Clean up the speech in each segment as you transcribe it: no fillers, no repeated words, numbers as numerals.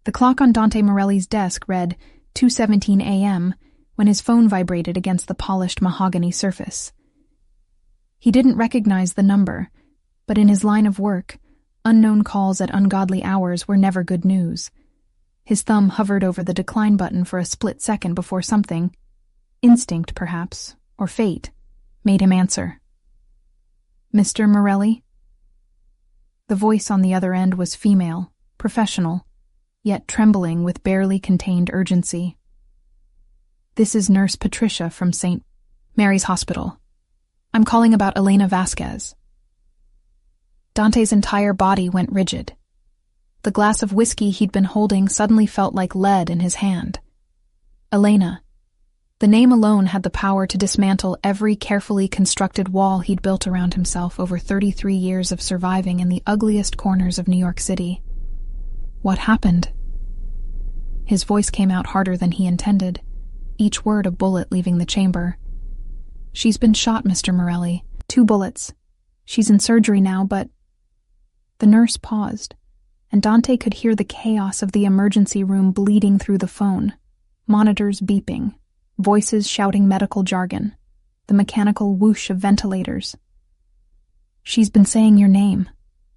The clock on Dante Morelli's desk read 2:17 a.m. when his phone vibrated against the polished mahogany surface. He didn't recognize the number, but in his line of work, unknown calls at ungodly hours were never good news. His thumb hovered over the decline button for a split second before something, instinct perhaps, or fate, made him answer. "Mr. Morelli?" The voice on the other end was female, professional, yet trembling with barely contained urgency. "This is Nurse Patricia from St. Mary's Hospital. I'm calling about Elena Vasquez." Dante's entire body went rigid. The glass of whiskey he'd been holding suddenly felt like lead in his hand. Elena. The name alone had the power to dismantle every carefully constructed wall he'd built around himself over 33 years of surviving in the ugliest corners of New York City. What happened? His voice came out harder than he intended, each word a bullet leaving the chamber. "She's been shot, Mr. Morelli. 2 bullets. She's in surgery now, but—" The nurse paused, and Dante could hear the chaos of the emergency room bleeding through the phone, monitors beeping, voices shouting medical jargon, the mechanical whoosh of ventilators. "She's been saying your name,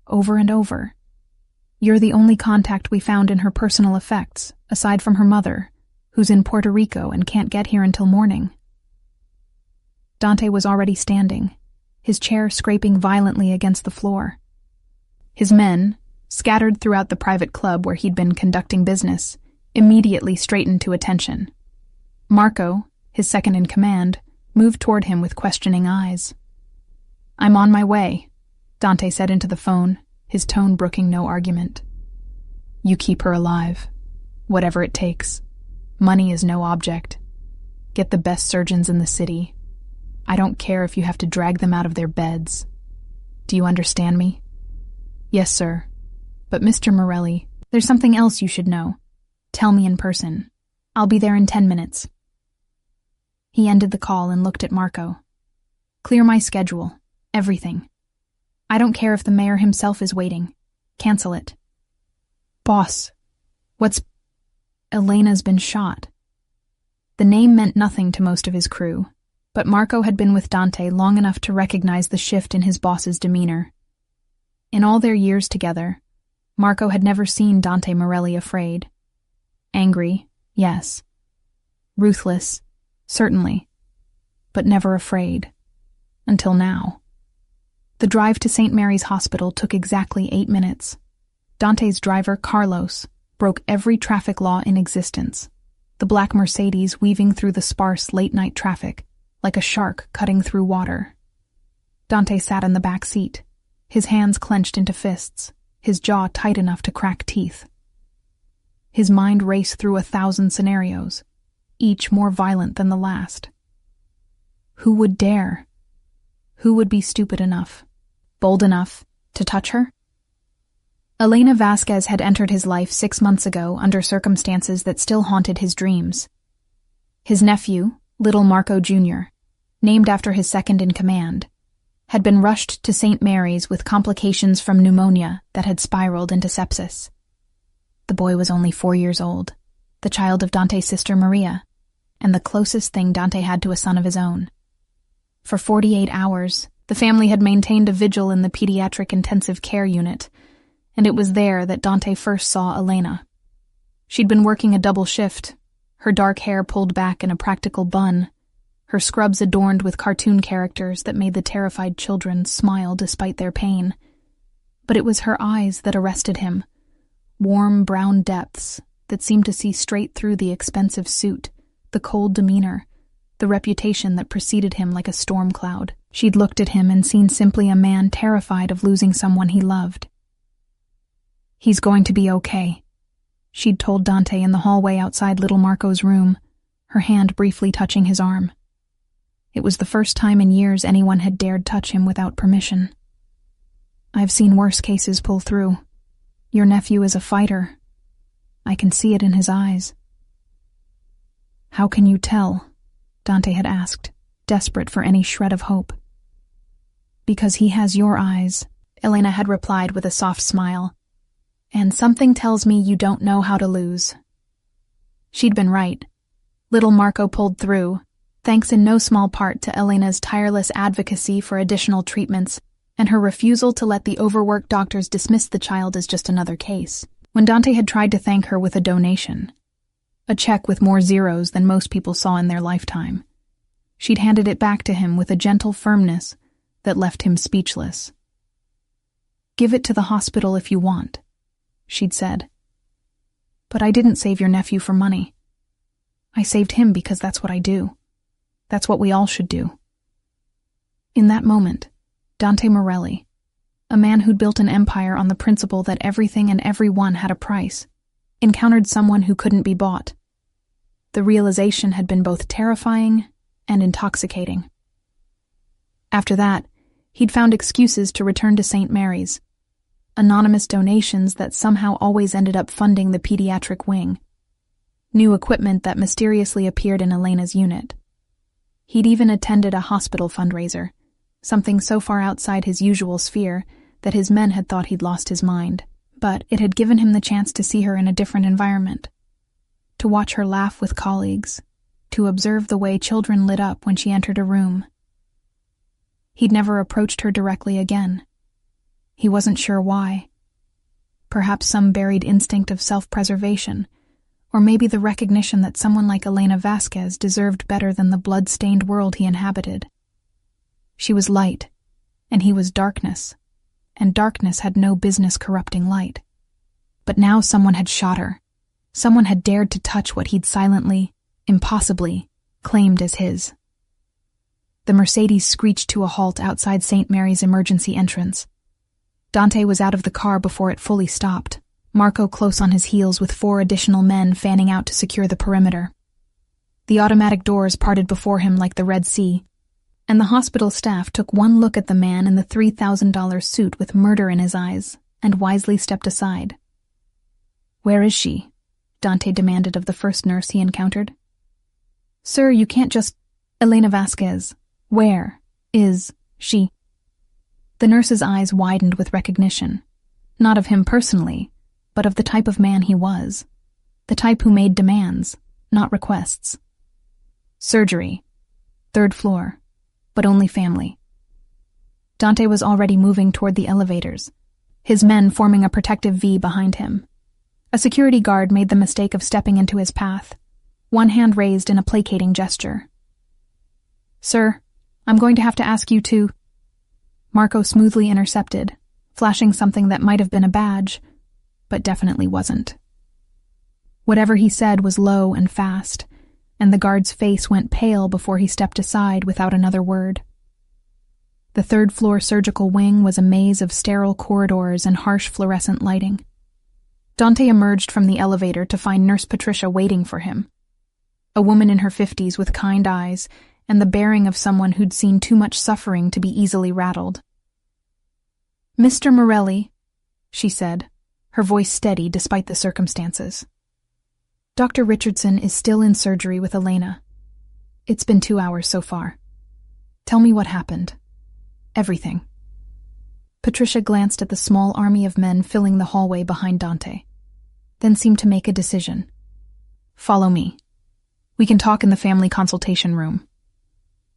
over and over. You're the only contact we found in her personal effects, aside from her mother, who's in Puerto Rico and can't get here until morning." Dante was already standing, his chair scraping violently against the floor. His men, scattered throughout the private club where he'd been conducting business, immediately straightened to attention. Marco, his second in command, moved toward him with questioning eyes. "I'm on my way," Dante said into the phone, his tone brooking no argument. "You keep her alive, whatever it takes. Money is no object. Get the best surgeons in the city. I don't care if you have to drag them out of their beds. Do you understand me?" "Yes, sir. But Mr. Morelli, there's something else you should know. Tell me in person. I'll be there in 10 minutes. He ended the call and looked at Marco. "Clear my schedule. Everything. I don't care if the mayor himself is waiting. Cancel it." "Boss, what's—" "Elena's been shot." The name meant nothing to most of his crew, but Marco had been with Dante long enough to recognize the shift in his boss's demeanor. In all their years together, Marco had never seen Dante Morelli afraid. Angry, yes. Ruthless, certainly. But never afraid. Until now. The drive to St. Mary's Hospital took exactly 8 minutes. Dante's driver, Carlos, broke every traffic law in existence, the black Mercedes weaving through the sparse late-night traffic, like a shark cutting through water. Dante sat in the back seat, his hands clenched into fists, his jaw tight enough to crack teeth. His mind raced through 1,000 scenarios, each more violent than the last. Who would dare? Who would be stupid enough, bold enough, to touch her? Elena Vasquez had entered his life 6 months ago under circumstances that still haunted his dreams. His nephew, Little Marco Jr., named after his second-in-command, had been rushed to St. Mary's with complications from pneumonia that had spiraled into sepsis. The boy was only 4 years old, the child of Dante's sister Maria, and the closest thing Dante had to a son of his own. For 48 hours, the family had maintained a vigil in the pediatric intensive care unit, and it was there that Dante first saw Elena. She'd been working a double shift, her dark hair pulled back in a practical bun, her scrubs adorned with cartoon characters that made the terrified children smile despite their pain. But it was her eyes that arrested him, warm brown depths that seemed to see straight through the expensive suit, the cold demeanor, the reputation that preceded him like a storm cloud. She'd looked at him and seen simply a man terrified of losing someone he loved. "He's going to be okay," she'd told Dante in the hallway outside little Marco's room, her hand briefly touching his arm. It was the first time in years anyone had dared touch him without permission. "I've seen worse cases pull through. Your nephew is a fighter. I can see it in his eyes." "How can you tell?" Dante had asked, desperate for any shred of hope. "Because he has your eyes," Elena had replied with a soft smile. And something tells me you don't know how to lose. She'd been right. Little Marco pulled through, thanks in no small part to Elena's tireless advocacy for additional treatments and her refusal to let the overworked doctors dismiss the child as just another case, when Dante had tried to thank her with a donation. A check with more zeros than most people saw in their lifetime. She'd handed it back to him with a gentle firmness that left him speechless. "Give it to the hospital if you want," she'd said. "But I didn't save your nephew for money. I saved him because that's what I do. That's what we all should do." In that moment, Dante Morelli, a man who'd built an empire on the principle that everything and everyone had a price, encountered someone who couldn't be bought. The realization had been both terrifying and intoxicating. After that, he'd found excuses to return to St. Mary's, anonymous donations that somehow always ended up funding the pediatric wing, new equipment that mysteriously appeared in Elena's unit. He'd even attended a hospital fundraiser, something so far outside his usual sphere that his men had thought he'd lost his mind, but it had given him the chance to see her in a different environment, to watch her laugh with colleagues, to observe the way children lit up when she entered a room. He'd never approached her directly again. He wasn't sure why. Perhaps some buried instinct of self-preservation, or maybe the recognition that someone like Elena Vasquez deserved better than the blood-stained world he inhabited. She was light, and he was darkness, and darkness had no business corrupting light. But now someone had shot her. Someone had dared to touch what he'd silently, impossibly, claimed as his. The Mercedes screeched to a halt outside St. Mary's emergency entrance. Dante was out of the car before it fully stopped, Marco close on his heels with 4 additional men fanning out to secure the perimeter. The automatic doors parted before him like the Red Sea, and the hospital staff took one look at the man in the $3,000 suit with murder in his eyes and wisely stepped aside. "Where is she?" Dante demanded of the first nurse he encountered. "Sir, you can't just—" "Elena Vasquez, where is she?" The nurse's eyes widened with recognition, not of him personally, but of the type of man he was, the type who made demands, not requests. "Surgery. 3rd floor. But only family." Dante was already moving toward the elevators, his men forming a protective V behind him. A security guard made the mistake of stepping into his path, one hand raised in a placating gesture. "Sir, I'm going to have to ask you to—" Marco smoothly intercepted, flashing something that might have been a badge, but definitely wasn't. Whatever he said was low and fast, and the guard's face went pale before he stepped aside without another word. The 3rd floor surgical wing was a maze of sterile corridors and harsh fluorescent lighting. Dante emerged from the elevator to find Nurse Patricia waiting for him, a woman in her 50s with kind eyes and the bearing of someone who'd seen too much suffering to be easily rattled. "Mr. Morelli," she said, her voice steady despite the circumstances. "Dr. Richardson is still in surgery with Elena. It's been 2 hours so far. Tell me what happened. Everything." Patricia glanced at the small army of men filling the hallway behind Dante, then seemed to make a decision. "Follow me. We can talk in the family consultation room."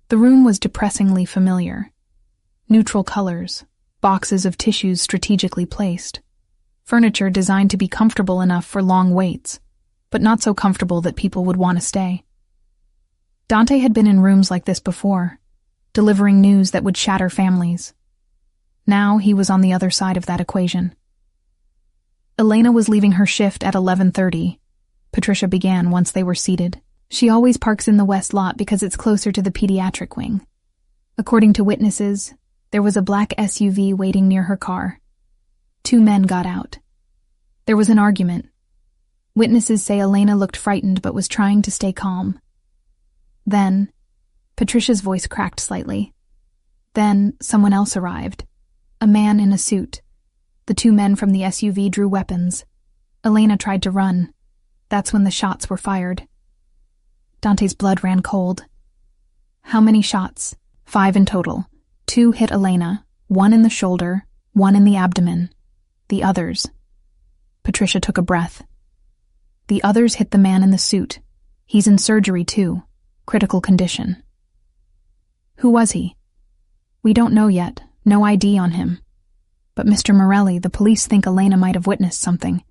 The room was depressingly familiar. Neutral colors, boxes of tissues strategically placed, furniture designed to be comfortable enough for long waits, but not so comfortable that people would want to stay. Dante had been in rooms like this before, delivering news that would shatter families. Now he was on the other side of that equation. Elena was leaving her shift at 11:30. Patricia began once they were seated. "She always parks in the west lot because it's closer to the pediatric wing. According to witnesses, there was a black SUV waiting near her car. 2 men got out. There was an argument. Witnesses say Elena looked frightened but was trying to stay calm. Then," Patricia's voice cracked slightly, "then someone else arrived. A man in a suit. The 2 men from the SUV drew weapons. Elena tried to run. That's when the shots were fired." Dante's blood ran cold. "How many shots?" "5 in total. 2 hit Elena, 1 in the shoulder, 1 in the abdomen. The others—" Patricia took a breath. The others hit the man in the suit. He's in surgery too. Critical condition. Who was he? We don't know yet. No ID on him. But Mr. Morelli, the police think Elena might have witnessed something.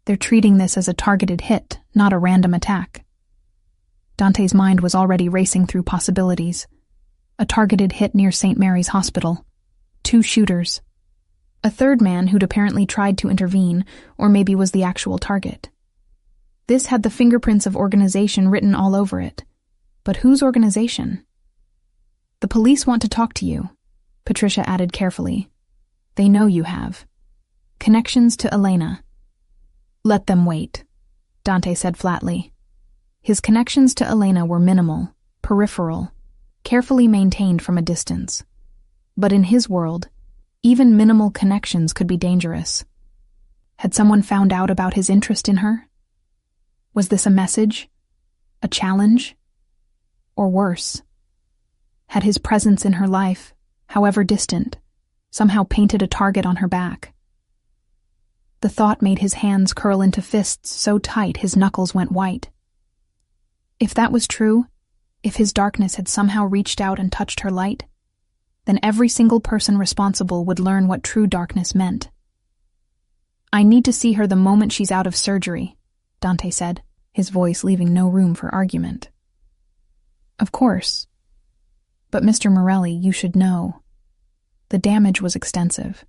They're treating this as a targeted hit, not a random attack. Dante's mind was already racing through possibilities. A targeted hit near St. Mary's Hospital. 2 shooters. A third man who'd apparently tried to intervene, or maybe was the actual target. This had the fingerprints of organization written all over it. But whose organization? The police want to talk to you, Patricia added carefully. They know you have. Connections to Elena. Let them wait, Dante said flatly. His connections to Elena were minimal, peripheral, carefully maintained from a distance. But in his world, even minimal connections could be dangerous. Had someone found out about his interest in her? Was this a message? A challenge? Or worse? Had his presence in her life, however distant, somehow painted a target on her back? The thought made his hands curl into fists so tight his knuckles went white. If that was true, if his darkness had somehow reached out and touched her light, then every single person responsible would learn what true darkness meant. I need to see her the moment she's out of surgery, Dante said, his voice leaving no room for argument. Of course. But Mr. Morelli, you should know. The damage was extensive.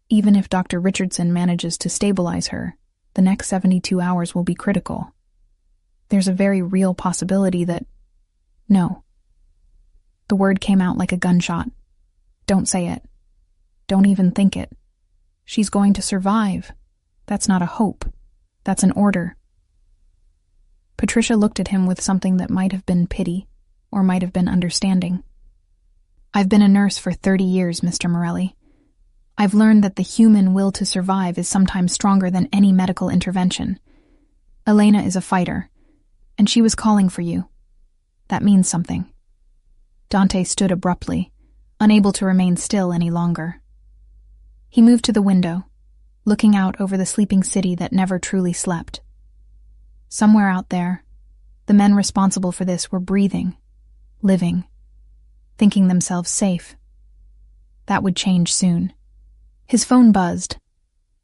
Even if Dr. Richardson manages to stabilize her, the next 72 hours will be critical. There's a very real possibility that... No. The word came out like a gunshot. Don't say it. Don't even think it. She's going to survive. That's not a hope. That's an order. Patricia looked at him with something that might have been pity, or might have been understanding. I've been a nurse for 30 years, Mr. Morelli. I've learned that the human will to survive is sometimes stronger than any medical intervention. Elena is a fighter, and she was calling for you. That means something. Dante stood abruptly, unable to remain still any longer. He moved to the window, looking out over the sleeping city that never truly slept. Somewhere out there, the men responsible for this were breathing, living, thinking themselves safe. That would change soon. His phone buzzed.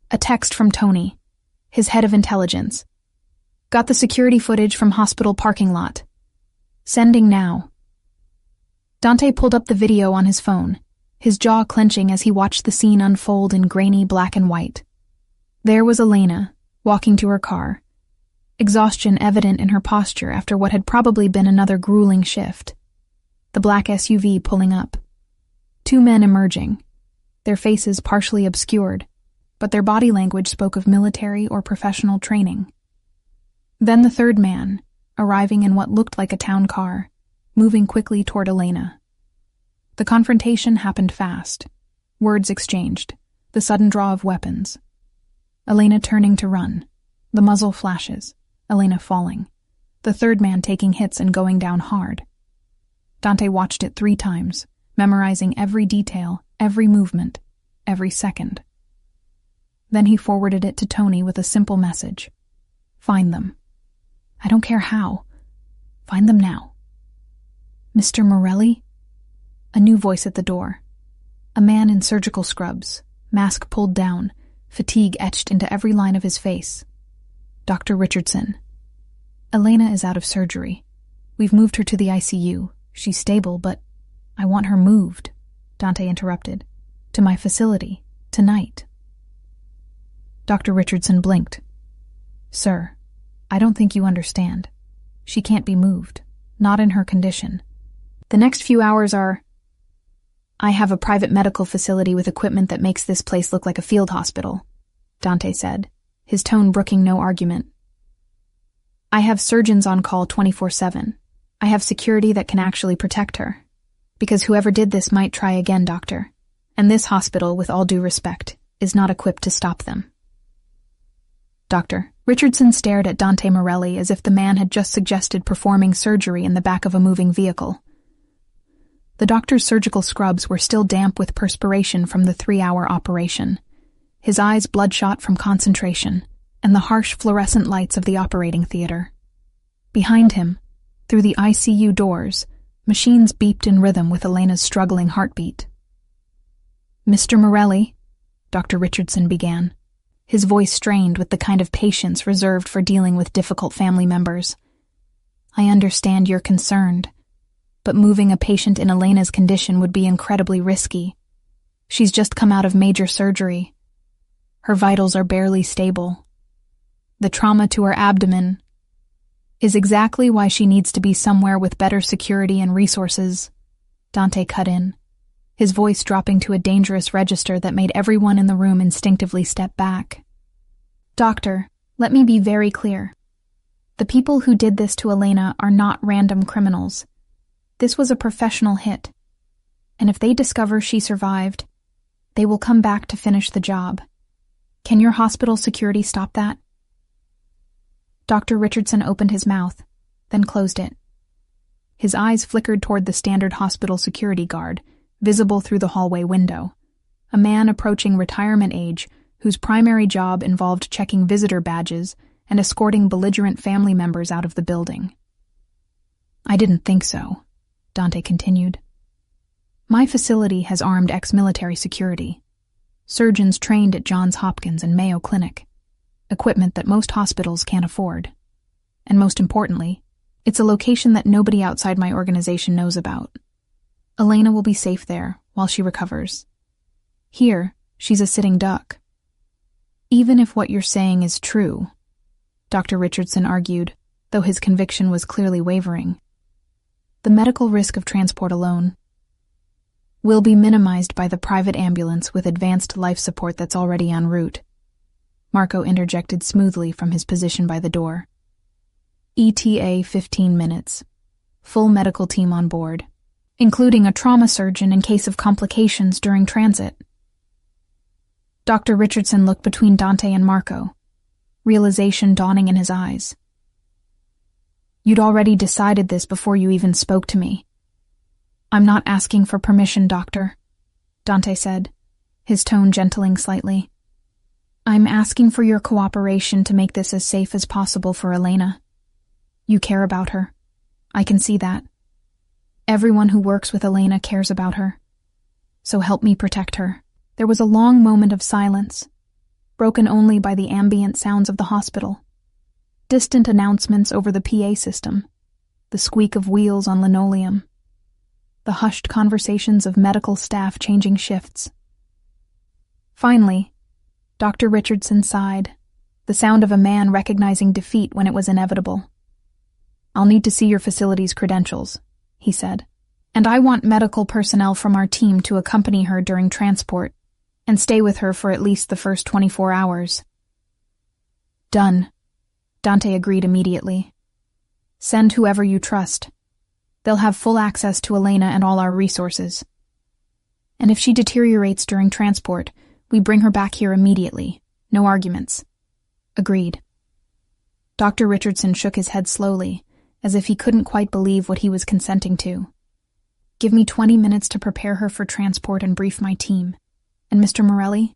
A text from Tony, his head of intelligence. Got the security footage from hospital parking lot. Sending now. Dante pulled up the video on his phone, his jaw clenching as he watched the scene unfold in grainy black and white. There was Elena, walking to her car, exhaustion evident in her posture after what had probably been another grueling shift. The black SUV pulling up. 2 men emerging, their faces partially obscured, but their body language spoke of military or professional training. Then the third man, arriving in what looked like a town car, moving quickly toward Elena. The confrontation happened fast. Words exchanged, the sudden draw of weapons. Elena turning to run, the muzzle flashes, Elena falling, the third man taking hits and going down hard. Dante watched it 3 times, memorizing every detail, every movement, every second. Then he forwarded it to Tony with a simple message. Find them. I don't care how. Find them now. Mr. Morelli? A new voice at the door. A man in surgical scrubs, mask pulled down, fatigue etched into every line of his face. Dr. Richardson. Elena is out of surgery. We've moved her to the ICU. She's stable, but I want her moved, Dante interrupted. To my facility, tonight. Dr. Richardson blinked. Sir, I don't think you understand. She can't be moved. Not in her condition. The next few hours are... I have a private medical facility with equipment that makes this place look like a field hospital, Dante said, his tone brooking no argument. I have surgeons on call 24/7. I have security that can actually protect her. Because whoever did this might try again, doctor. And this hospital, with all due respect, is not equipped to stop them. Doctor. Richardson stared at Dante Morelli as if the man had just suggested performing surgery in the back of a moving vehicle. The doctor's surgical scrubs were still damp with perspiration from the 3-hour operation. his eyes bloodshot from concentration and the harsh fluorescent lights of the operating theater. Behind him, through the ICU doors, machines beeped in rhythm with Elena's struggling heartbeat. "Mr. Morelli," Dr. Richardson began, his voice strained with the kind of patience reserved for dealing with difficult family members. "I understand you're concerned, but moving a patient in Elena's condition would be incredibly risky. She's just come out of major surgery. Her vitals are barely stable. The trauma to her abdomen is exactly why she needs to be somewhere with better security and resources," Dante cut in, his voice dropping to a dangerous register that made everyone in the room instinctively step back. "Doctor, let me be very clear. The people who did this to Elena are not random criminals. This was a professional hit, and if they discover she survived, they will come back to finish the job. Can your hospital security stop that?" Dr. Richardson opened his mouth, then closed it. His eyes flickered toward the standard hospital security guard, visible through the hallway window, a man approaching retirement age whose primary job involved checking visitor badges and escorting belligerent family members out of the building. "I didn't think so," Dante continued. "My facility has armed ex-military security, surgeons trained at Johns Hopkins and Mayo Clinic, equipment that most hospitals can't afford. And most importantly, it's a location that nobody outside my organization knows about. Elena will be safe there while she recovers. Here, she's a sitting duck." "Even if what you're saying is true," Dr. Richardson argued, though his conviction was clearly wavering, "the medical risk of transport alone will be minimized by the private ambulance with advanced life support that's already en route," Marco interjected smoothly from his position by the door. "ETA 15 minutes. Full medical team on board, including a trauma surgeon in case of complications during transit." Dr. Richardson looked between Dante and Marco, realization dawning in his eyes. "You'd already decided this before you even spoke to me." "I'm not asking for permission, Doctor," Dante said, his tone gentling slightly. "I'm asking for your cooperation to make this as safe as possible for Elena. You care about her. I can see that. Everyone who works with Elena cares about her. So help me protect her." There was a long moment of silence, broken only by the ambient sounds of the hospital. Distant announcements over the PA system, the squeak of wheels on linoleum, the hushed conversations of medical staff changing shifts. Finally, Dr. Richardson sighed, the sound of a man recognizing defeat when it was inevitable. "I'll need to see your facility's credentials," he said, "and I want medical personnel from our team to accompany her during transport and stay with her for at least the first 24 hours. "Done," Dante agreed immediately. "Send whoever you trust. They'll have full access to Elena and all our resources. And if she deteriorates during transport, we bring her back here immediately. No arguments." "Agreed." Dr. Richardson shook his head slowly, as if he couldn't quite believe what he was consenting to. "Give me 20 minutes to prepare her for transport and brief my team. And Mr. Morelli,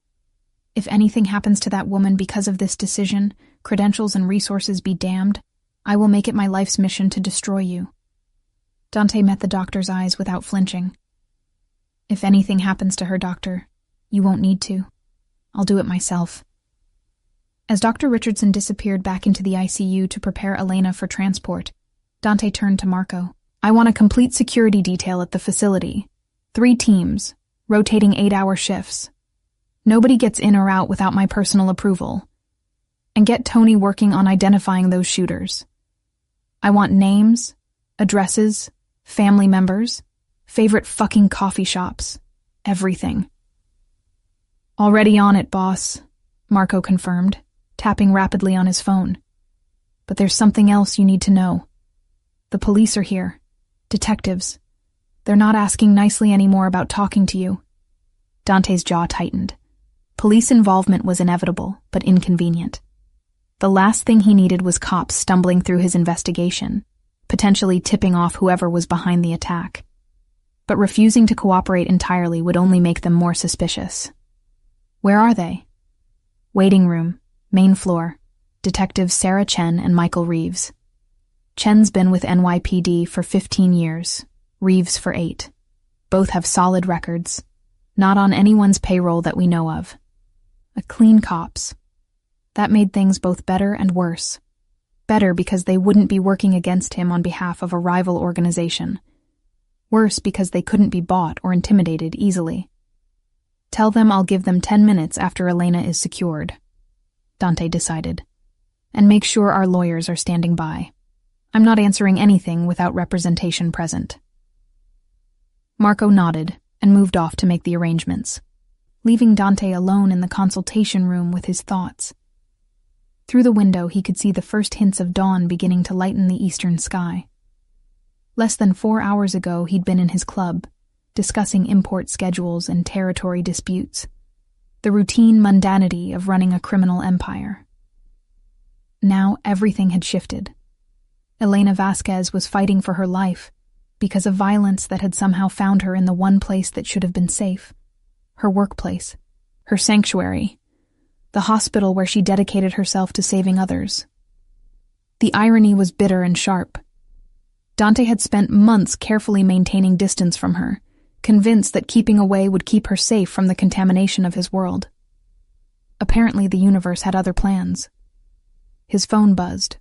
if anything happens to that woman because of this decision, credentials and resources be damned, I will make it my life's mission to destroy you." Dante met the doctor's eyes without flinching. "If anything happens to her, Doctor, you won't need to. I'll do it myself." As Dr. Richardson disappeared back into the ICU to prepare Elena for transport, Dante turned to Marco. "I want a complete security detail at the facility. 3 teams, rotating 8-hour shifts. Nobody gets in or out without my personal approval. And get Tony working on identifying those shooters. I want names, addresses, family members, favorite fucking coffee shops, everything." "Already on it, boss," Marco confirmed, tapping rapidly on his phone. "But there's something else you need to know. The police are here. Detectives. They're not asking nicely anymore about talking to you." Dante's jaw tightened. Police involvement was inevitable, but inconvenient. The last thing he needed was cops stumbling through his investigation, potentially tipping off whoever was behind the attack. But refusing to cooperate entirely would only make them more suspicious. "Where are they?" Waiting room, main floor, Detectives Sarah Chen and Michael Reeves. Chen's been with NYPD for 15 years, Reeves for 8. Both have solid records, not on anyone's payroll that we know of. A clean cops. That made things both better and worse. Better because they wouldn't be working against him on behalf of a rival organization. Worse because they couldn't be bought or intimidated easily. Tell them I'll give them 10 minutes after Elena is secured, Dante decided. And make sure our lawyers are standing by. I'm not answering anything without representation present. Marco nodded and moved off to make the arrangements, leaving Dante alone in the consultation room with his thoughts. Through the window, he could see the first hints of dawn beginning to lighten the eastern sky. Less than 4 hours ago, he'd been in his club, discussing import schedules and territory disputes, the routine mundanity of running a criminal empire. Now everything had shifted. Elena Vasquez was fighting for her life because of violence that had somehow found her in the one place that should have been safe, her workplace, her sanctuary, the hospital where she dedicated herself to saving others. The irony was bitter and sharp. Dante had spent months carefully maintaining distance from her, convinced that keeping away would keep her safe from the contamination of his world. Apparently the universe had other plans. His phone buzzed.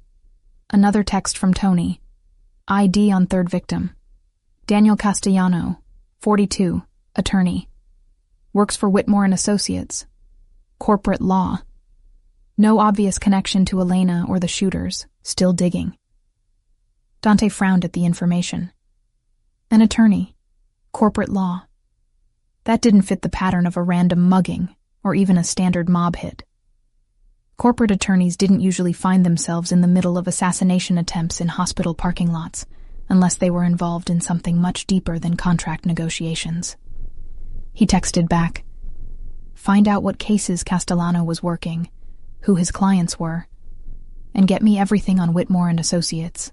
Another text from Tony. ID on third victim. Daniel Castellano, 42, attorney. Works for Whitmore and Associates. Corporate law. No obvious connection to Elena or the shooters. Still digging. Dante frowned at the information. An attorney. Corporate law. That didn't fit the pattern of a random mugging or even a standard mob hit. Corporate attorneys didn't usually find themselves in the middle of assassination attempts in hospital parking lots, unless they were involved in something much deeper than contract negotiations. He texted back, "Find out what cases Castellano was working, who his clients were, and get me everything on Whitmore and Associates.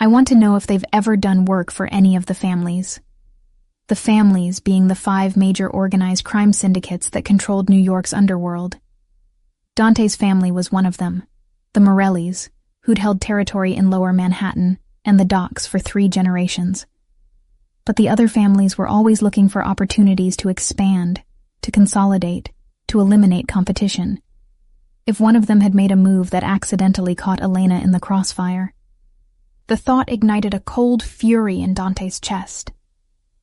I want to know if they've ever done work for any of the families." The families being the 5 major organized crime syndicates that controlled New York's underworld. Dante's family was one of them, the Morellis, who'd held territory in Lower Manhattan and the docks for 3 generations. But the other families were always looking for opportunities to expand, to consolidate, to eliminate competition. If one of them had made a move that accidentally caught Elena in the crossfire. The thought ignited a cold fury in Dante's chest.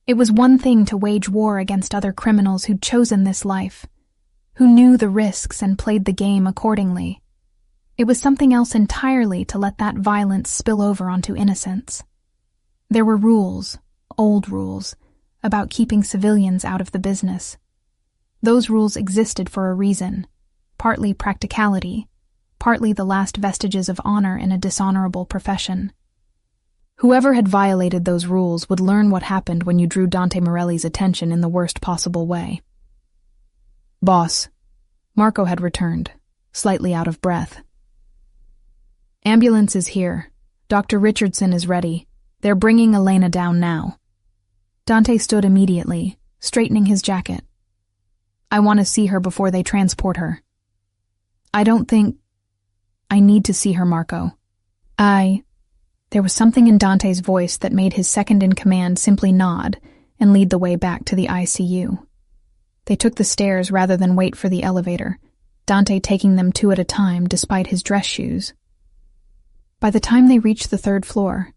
It was one thing to wage war against other criminals who'd chosen this life, who knew the risks and played the game accordingly. It was something else entirely to let that violence spill over onto innocents. There were rules, old rules, about keeping civilians out of the business. Those rules existed for a reason, partly practicality, partly the last vestiges of honor in a dishonorable profession. Whoever had violated those rules would learn what happened when you drew Dante Morelli's attention in the worst possible way. "Boss." Marco had returned, slightly out of breath. "Ambulance is here. Dr. Richardson is ready. They're bringing Elena down now." Dante stood immediately, straightening his jacket. "I want to see her before they transport her." "I need to see her, Marco." There was something in Dante's voice that made his second-in-command simply nod and lead the way back to the ICU. They took the stairs rather than wait for the elevator, Dante taking them 2 at a time despite his dress shoes. By the time they reached the 3rd floor,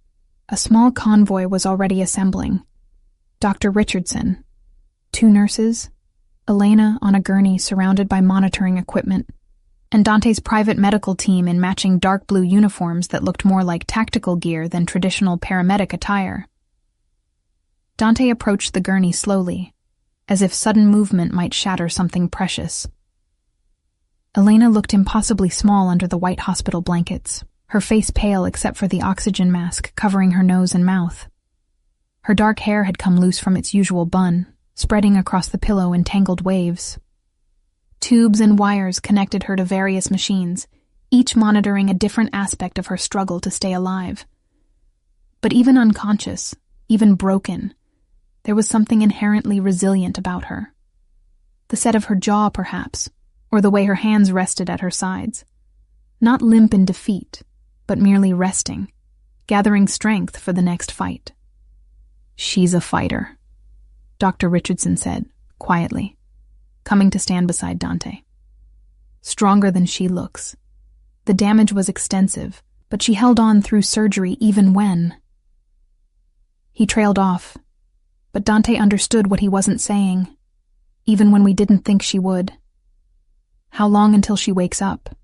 a small convoy was already assembling. Dr. Richardson, 2 nurses, Elena on a gurney surrounded by monitoring equipment, and Dante's private medical team in matching dark blue uniforms that looked more like tactical gear than traditional paramedic attire. Dante approached the gurney slowly, as if sudden movement might shatter something precious. Elena looked impossibly small under the white hospital blankets, her face pale except for the oxygen mask covering her nose and mouth. Her dark hair had come loose from its usual bun, spreading across the pillow in tangled waves. Tubes and wires connected her to various machines, each monitoring a different aspect of her struggle to stay alive. But even unconscious, even broken, there was something inherently resilient about her. The set of her jaw, perhaps, or the way her hands rested at her sides. Not limp in defeat, but merely resting, gathering strength for the next fight. "She's a fighter," Dr. Richardson said, quietly, coming to stand beside Dante. "Stronger than she looks. The damage was extensive, but she held on through surgery even when—" He trailed off, but Dante understood what he wasn't saying, even when we didn't think she would. "How long until she wakes up?"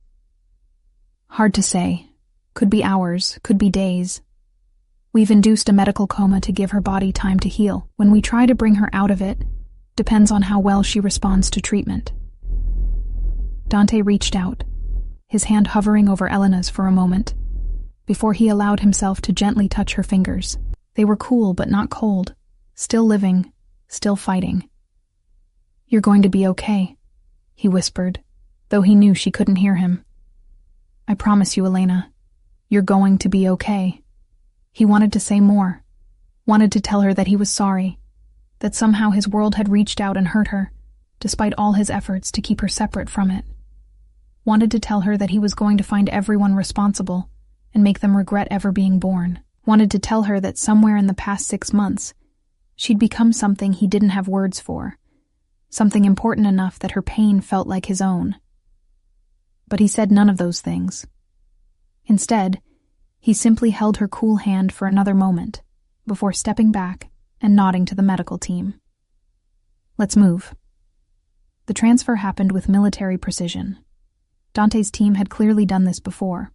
"Hard to say. Could be hours, could be days. We've induced a medical coma to give her body time to heal. When we try to bring her out of it, depends on how well she responds to treatment." Dante reached out, his hand hovering over Elena's for a moment, before he allowed himself to gently touch her fingers. They were cool but not cold, still living, still fighting. "You're going to be okay," he whispered, though he knew she couldn't hear him. "I promise you, Elena, you're going to be okay." He wanted to say more, wanted to tell her that he was sorry, that somehow his world had reached out and hurt her, despite all his efforts to keep her separate from it. Wanted to tell her that he was going to find everyone responsible and make them regret ever being born. Wanted to tell her that somewhere in the past 6 months, she'd become something he didn't have words for, something important enough that her pain felt like his own. But he said none of those things. Instead, he simply held her cool hand for another moment, before stepping back and nodding to the medical team. "Let's move." The transfer happened with military precision. Dante's team had clearly done this before,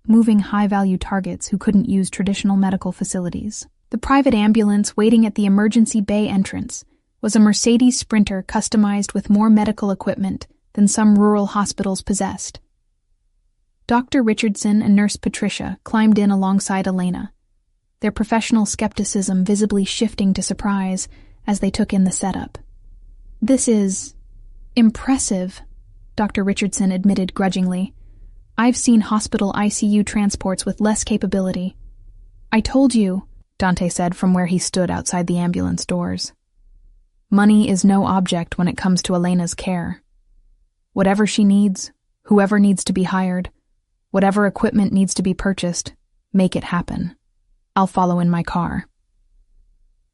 moving high-value targets who couldn't use traditional medical facilities. The private ambulance waiting at the emergency bay entrance was a Mercedes Sprinter customized with more medical equipment than some rural hospitals possessed. Dr. Richardson and Nurse Patricia climbed in alongside Elena, their professional skepticism visibly shifting to surprise as they took in the setup. "This is impressive," Dr. Richardson admitted grudgingly. "I've seen hospital ICU transports with less capability." "I told you," Dante said from where he stood outside the ambulance doors. "Money is no object when it comes to Elena's care. Whatever she needs, whoever needs to be hired, whatever equipment needs to be purchased, make it happen. I'll follow in my car."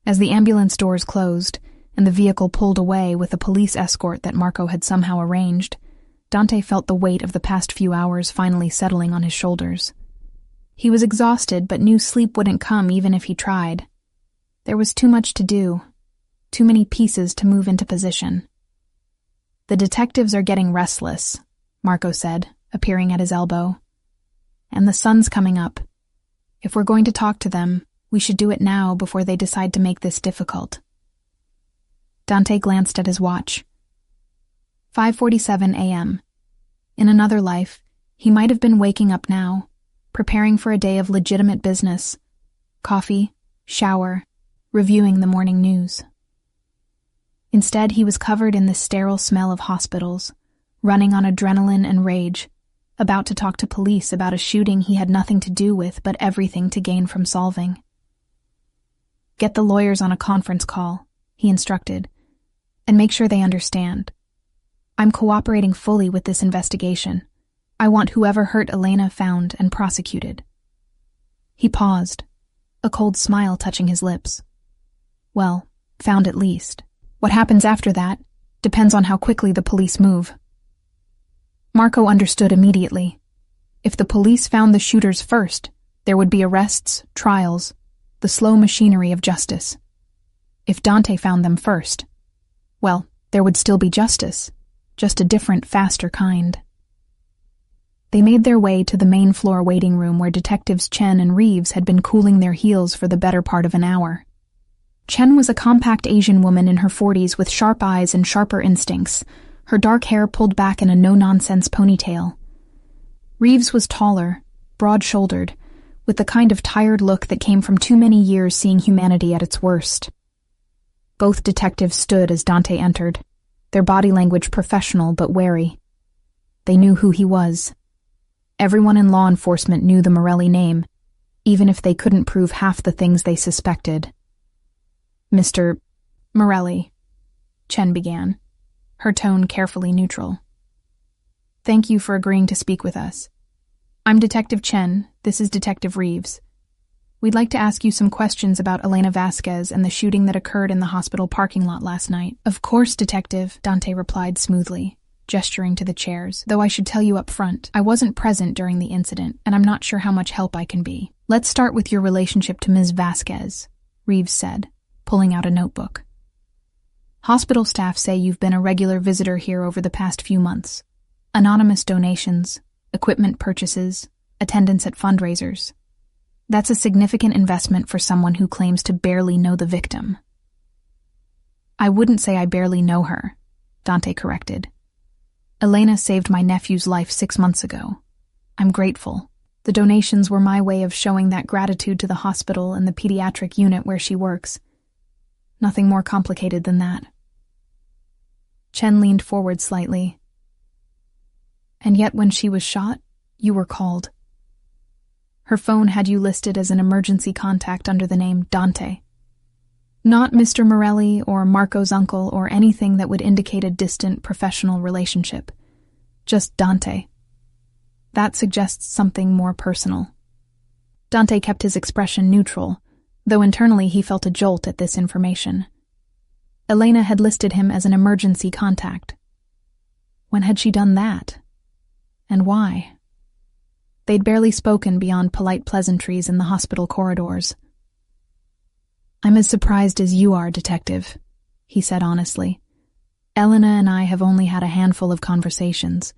As the ambulance doors closed and the vehicle pulled away with a police escort that Marco had somehow arranged, Dante felt the weight of the past few hours finally settling on his shoulders. He was exhausted but knew sleep wouldn't come even if he tried. There was too much to do, too many pieces to move into position. "The detectives are getting restless," Marco said, appearing at his elbow. "And the sun's coming up. If we're going to talk to them, we should do it now before they decide to make this difficult." Dante glanced at his watch. 5:47 a.m. In another life, he might have been waking up now, preparing for a day of legitimate business. Coffee, shower, reviewing the morning news. Instead, he was covered in the sterile smell of hospitals, running on adrenaline and rage, about to talk to police about a shooting he had nothing to do with but everything to gain from solving. "Get the lawyers on a conference call," he instructed, "and make sure they understand. I'm cooperating fully with this investigation. I want whoever hurt Elena found and prosecuted." He paused, a cold smile touching his lips. "Well, found at least. What happens after that depends on how quickly the police move." Marco understood immediately. If the police found the shooters first, there would be arrests, trials, the slow machinery of justice. If Dante found them first, well, there would still be justice, just a different, faster kind. They made their way to the main floor waiting room where Detectives Chen and Reeves had been cooling their heels for the better part of an hour. Chen was a compact Asian woman in her 40s with sharp eyes and sharper instincts, her dark hair pulled back in a no-nonsense ponytail. Reeves was taller, broad-shouldered, with the kind of tired look that came from too many years seeing humanity at its worst. Both detectives stood as Dante entered, their body language professional but wary. They knew who he was. Everyone in law enforcement knew the Morelli name, even if they couldn't prove half the things they suspected. "Mr. Morelli," Chen began, her tone carefully neutral. Thank you for agreeing to speak with us. I'm Detective Chen. This is Detective Reeves. We'd like to ask you some questions about Elena Vasquez and the shooting that occurred in the hospital parking lot last night. Of course, Detective, Dante replied smoothly, gesturing to the chairs, though I should tell you up front, I wasn't present during the incident, and I'm not sure how much help I can be. Let's start with your relationship to Ms. Vasquez, Reeves said, pulling out a notebook. Hospital staff say you've been a regular visitor here over the past few months. Anonymous donations, equipment purchases, attendance at fundraisers. That's a significant investment for someone who claims to barely know the victim. I wouldn't say I barely know her, Dante corrected. Elena saved my nephew's life 6 months ago. I'm grateful. The donations were my way of showing that gratitude to the hospital and the pediatric unit where she works. Nothing more complicated than that. Chen leaned forward slightly. And yet when she was shot, you were called. Her phone had you listed as an emergency contact under the name Dante. Not Mr. Morelli or Marco's uncle or anything that would indicate a distant professional relationship. Just Dante. That suggests something more personal. Dante kept his expression neutral, though internally he felt a jolt at this information. Elena had listed him as an emergency contact. When had she done that? And why? They'd barely spoken beyond polite pleasantries in the hospital corridors. I'm as surprised as you are, Detective, he said honestly. Elena and I have only had a handful of conversations.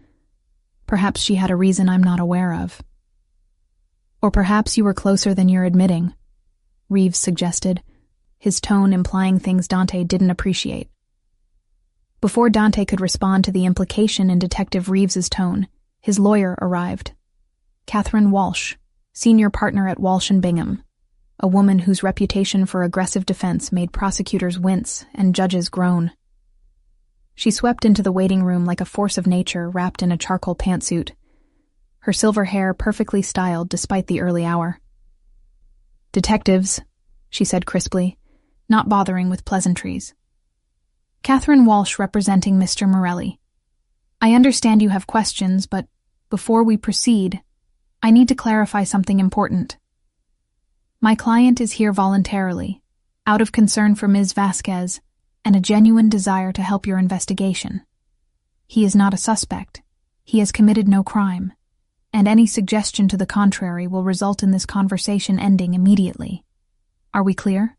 Perhaps she had a reason I'm not aware of. Or perhaps you were closer than you're admitting, Reeves suggested, his tone implying things Dante didn't appreciate. Before Dante could respond to the implication in Detective Reeves's tone, his lawyer arrived. Catherine Walsh, senior partner at Walsh & Bingham, a woman whose reputation for aggressive defense made prosecutors wince and judges groan. She swept into the waiting room like a force of nature wrapped in a charcoal pantsuit, her silver hair perfectly styled despite the early hour. Detectives, she said crisply, not bothering with pleasantries. Catherine Walsh representing Mr. Morelli. I understand you have questions, but before we proceed, I need to clarify something important. My client is here voluntarily, out of concern for Ms. Vasquez and a genuine desire to help your investigation. He is not a suspect. He has committed no crime, and any suggestion to the contrary will result in this conversation ending immediately. Are we clear?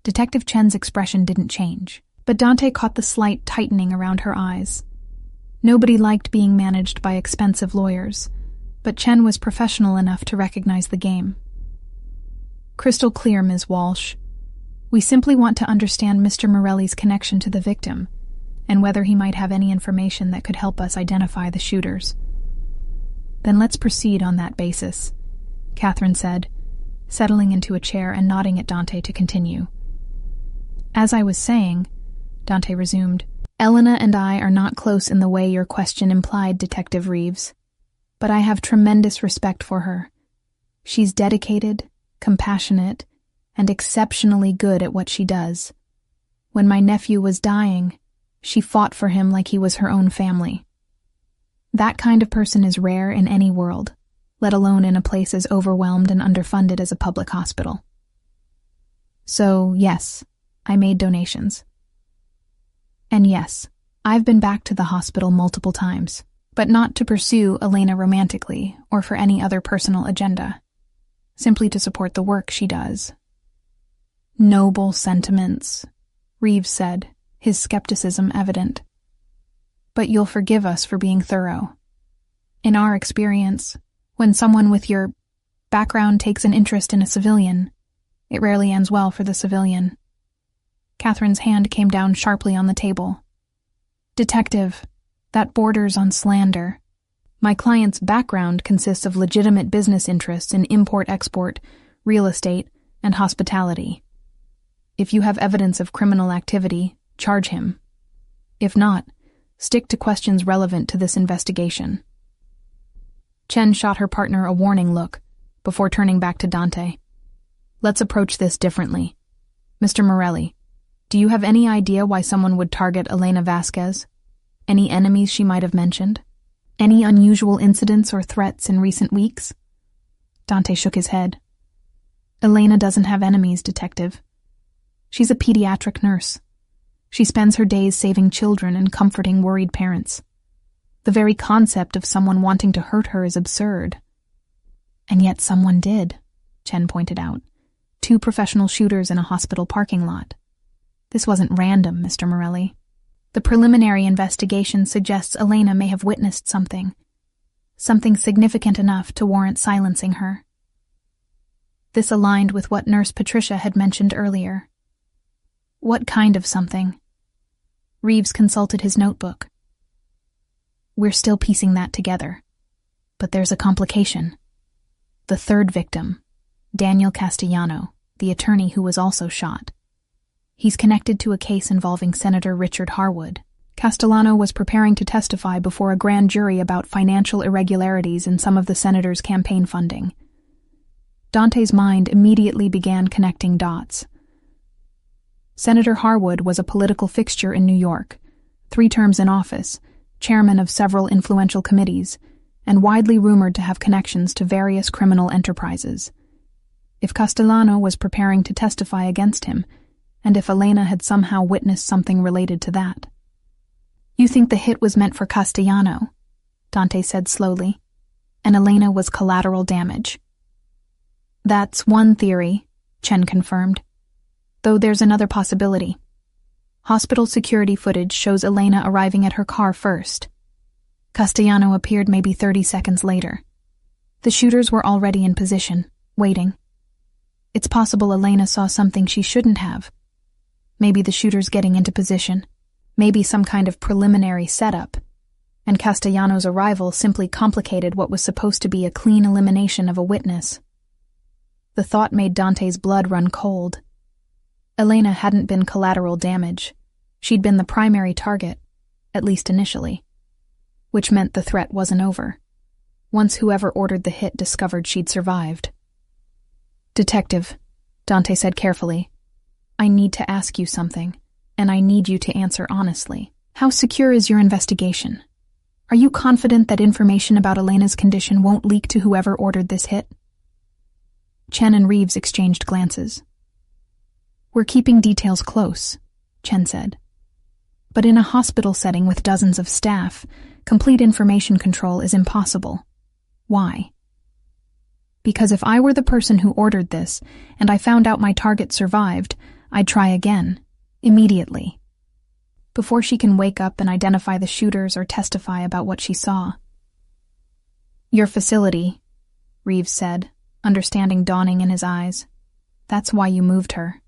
Detective Chen's expression didn't change, but Dante caught the slight tightening around her eyes. Nobody liked being managed by expensive lawyers, but Chen was professional enough to recognize the game. Crystal clear, Ms. Walsh. We simply want to understand Mr. Morelli's connection to the victim, and whether he might have any information that could help us identify the shooters. Then let's proceed on that basis, Catherine said, settling into a chair and nodding at Dante to continue. As I was saying, Dante resumed, Elena and I are not close in the way your question implied, Detective Reeves, but I have tremendous respect for her. She's dedicated, compassionate, and exceptionally good at what she does. When my nephew was dying, she fought for him like he was her own family. That kind of person is rare in any world, let alone in a place as overwhelmed and underfunded as a public hospital. So, yes, I made donations. And yes, I've been back to the hospital multiple times, but not to pursue Elena romantically or for any other personal agenda, simply to support the work she does. Noble sentiments, Reeves said, his skepticism evident. But you'll forgive us for being thorough. In our experience, when someone with your background takes an interest in a civilian, it rarely ends well for the civilian. Catherine's hand came down sharply on the table. Detective, that borders on slander. My client's background consists of legitimate business interests in import-export, real estate, and hospitality. If you have evidence of criminal activity, charge him. If not, stick to questions relevant to this investigation. Chen shot her partner a warning look before turning back to Dante. Let's approach this differently. Mr. Morelli, do you have any idea why someone would target Elena Vasquez? Any enemies she might have mentioned? Any unusual incidents or threats in recent weeks? Dante shook his head. Elena doesn't have enemies, Detective. She's a pediatric nurse. She spends her days saving children and comforting worried parents. The very concept of someone wanting to hurt her is absurd. And yet someone did, Chen pointed out. 2 professional shooters in a hospital parking lot. This wasn't random, Mr. Morelli. The preliminary investigation suggests Elena may have witnessed something significant enough to warrant silencing her. This aligned with what Nurse Patricia had mentioned earlier. What kind of something? Reeves consulted his notebook. We're still piecing that together. But there's a complication. The 3rd victim, Daniel Castellano, the attorney who was also shot. He's connected to a case involving Senator Richard Harwood. Castellano was preparing to testify before a grand jury about financial irregularities in some of the senator's campaign funding. Dante's mind immediately began connecting dots. Senator Harwood was a political fixture in New York, 3 terms in office, chairman of several influential committees, and widely rumored to have connections to various criminal enterprises. If Castellano was preparing to testify against him, and if Elena had somehow witnessed something related to that. You think the hit was meant for Castellano, Dante said slowly, and Elena was collateral damage. That's one theory, Chen confirmed, though there's another possibility. Hospital security footage shows Elena arriving at her car first. Castellano appeared maybe 30 seconds later. The shooters were already in position, waiting. It's possible Elena saw something she shouldn't have. Maybe the shooters getting into position, maybe some kind of preliminary setup, and Castellano's arrival simply complicated what was supposed to be a clean elimination of a witness. The thought made Dante's blood run cold. Elena hadn't been collateral damage. She'd been the primary target, at least initially, which meant the threat wasn't over, once whoever ordered the hit discovered she'd survived. Detective, Dante said carefully, I need to ask you something, and I need you to answer honestly. How secure is your investigation? Are you confident that information about Elena's condition won't leak to whoever ordered this hit? Chen and Reeves exchanged glances. We're keeping details close, Chen said. But in a hospital setting with dozens of staff, complete information control is impossible. Why? Because if I were the person who ordered this, and I found out my target survived, I'd try again, immediately, before she can wake up and identify the shooters or testify about what she saw. Your facility, Reeves said, understanding dawning in his eyes. That's why you moved her.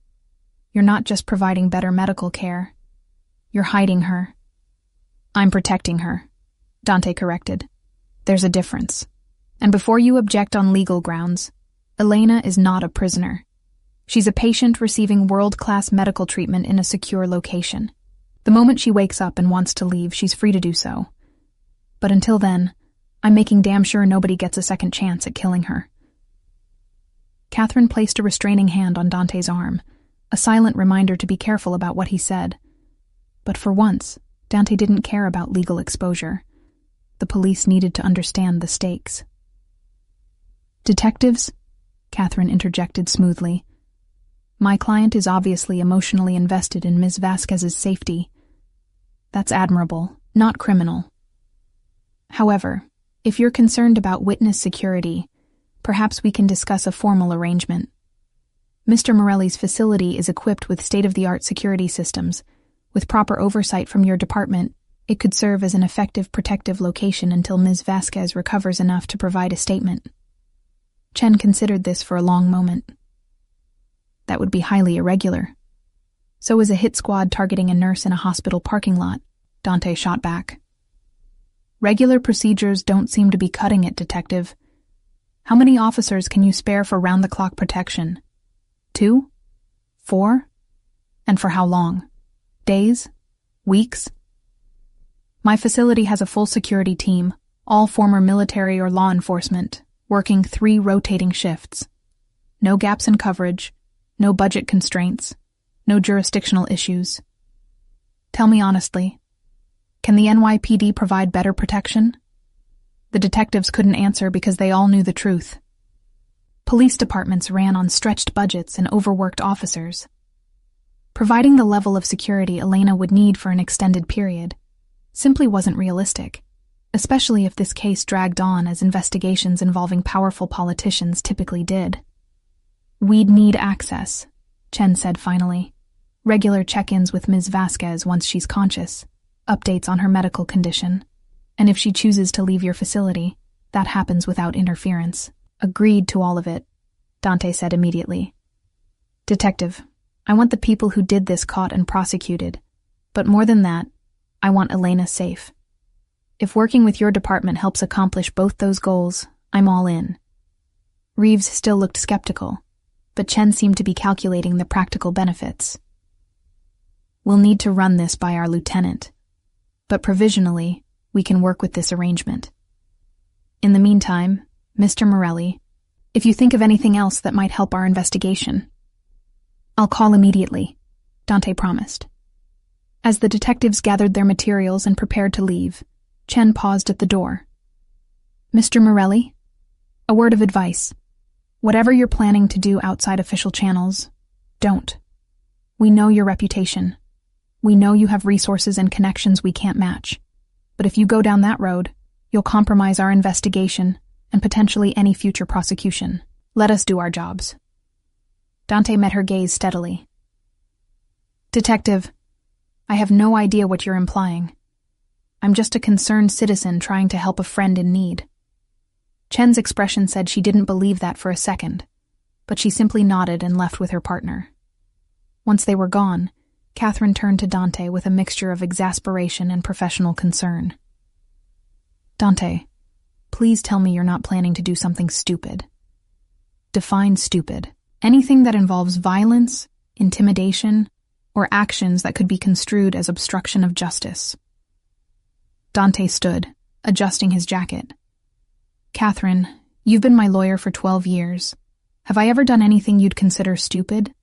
You're not just providing better medical care. You're hiding her. I'm protecting her, Dante corrected. There's a difference. And before you object on legal grounds, Elena is not a prisoner. She's a patient receiving world-class medical treatment in a secure location. The moment she wakes up and wants to leave, she's free to do so. But until then, I'm making damn sure nobody gets a second chance at killing her. Catherine placed a restraining hand on Dante's arm, a silent reminder to be careful about what he said. But for once, Dante didn't care about legal exposure. The police needed to understand the stakes. Detectives? Catherine interjected smoothly. My client is obviously emotionally invested in Ms. Vasquez's safety. That's admirable, not criminal. However, if you're concerned about witness security, perhaps we can discuss a formal arrangement. Mr. Morelli's facility is equipped with state-of-the-art security systems. With proper oversight from your department, it could serve as an effective protective location until Ms. Vasquez recovers enough to provide a statement. Chen considered this for a long moment. That would be highly irregular. So is a hit squad targeting a nurse in a hospital parking lot, Dante shot back. Regular procedures don't seem to be cutting it, Detective. How many officers can you spare for round-the-clock protection? 2? 4? And for how long? Days? Weeks? My facility has a full security team, all former military or law enforcement, working 3 rotating shifts. No gaps in coverage, no budget constraints, no jurisdictional issues. Tell me honestly, Can the NYPD provide better protection? The detectives couldn't answer because they all knew the truth. Police departments ran on stretched budgets and overworked officers. Providing the level of security Elena would need for an extended period simply wasn't realistic, especially if this case dragged on as investigations involving powerful politicians typically did. We'd need access, Chen said finally. Regular check-ins with Ms. Vasquez once she's conscious, updates on her medical condition, and if she chooses to leave your facility, that happens without interference. Agreed to all of it, Dante said immediately. Detective, I want the people who did this caught and prosecuted, but more than that, I want Elena safe. If working with your department helps accomplish both those goals, I'm all in. Reeves still looked skeptical, but Chen seemed to be calculating the practical benefits. We'll need to run this by our lieutenant, but provisionally, we can work with this arrangement. In the meantime, Mr. Morelli, if you think of anything else that might help our investigation, I'll call immediately, Dante promised. As the detectives gathered their materials and prepared to leave, Chen paused at the door. Mr. Morelli, a word of advice. Whatever you're planning to do outside official channels, don't. We know your reputation. We know you have resources and connections we can't match. But if you go down that road, you'll compromise our investigation and potentially any future prosecution. Let us do our jobs. Dante met her gaze steadily. Detective, I have no idea what you're implying. I'm just a concerned citizen trying to help a friend in need. Chen's expression said she didn't believe that for a second, but she simply nodded and left with her partner. Once they were gone, Catherine turned to Dante with a mixture of exasperation and professional concern. Dante, please tell me you're not planning to do something stupid. Define stupid. Anything that involves violence, intimidation, or actions that could be construed as obstruction of justice. Dante stood, adjusting his jacket. Catherine, you've been my lawyer for 12 years. Have I ever done anything you'd consider stupid?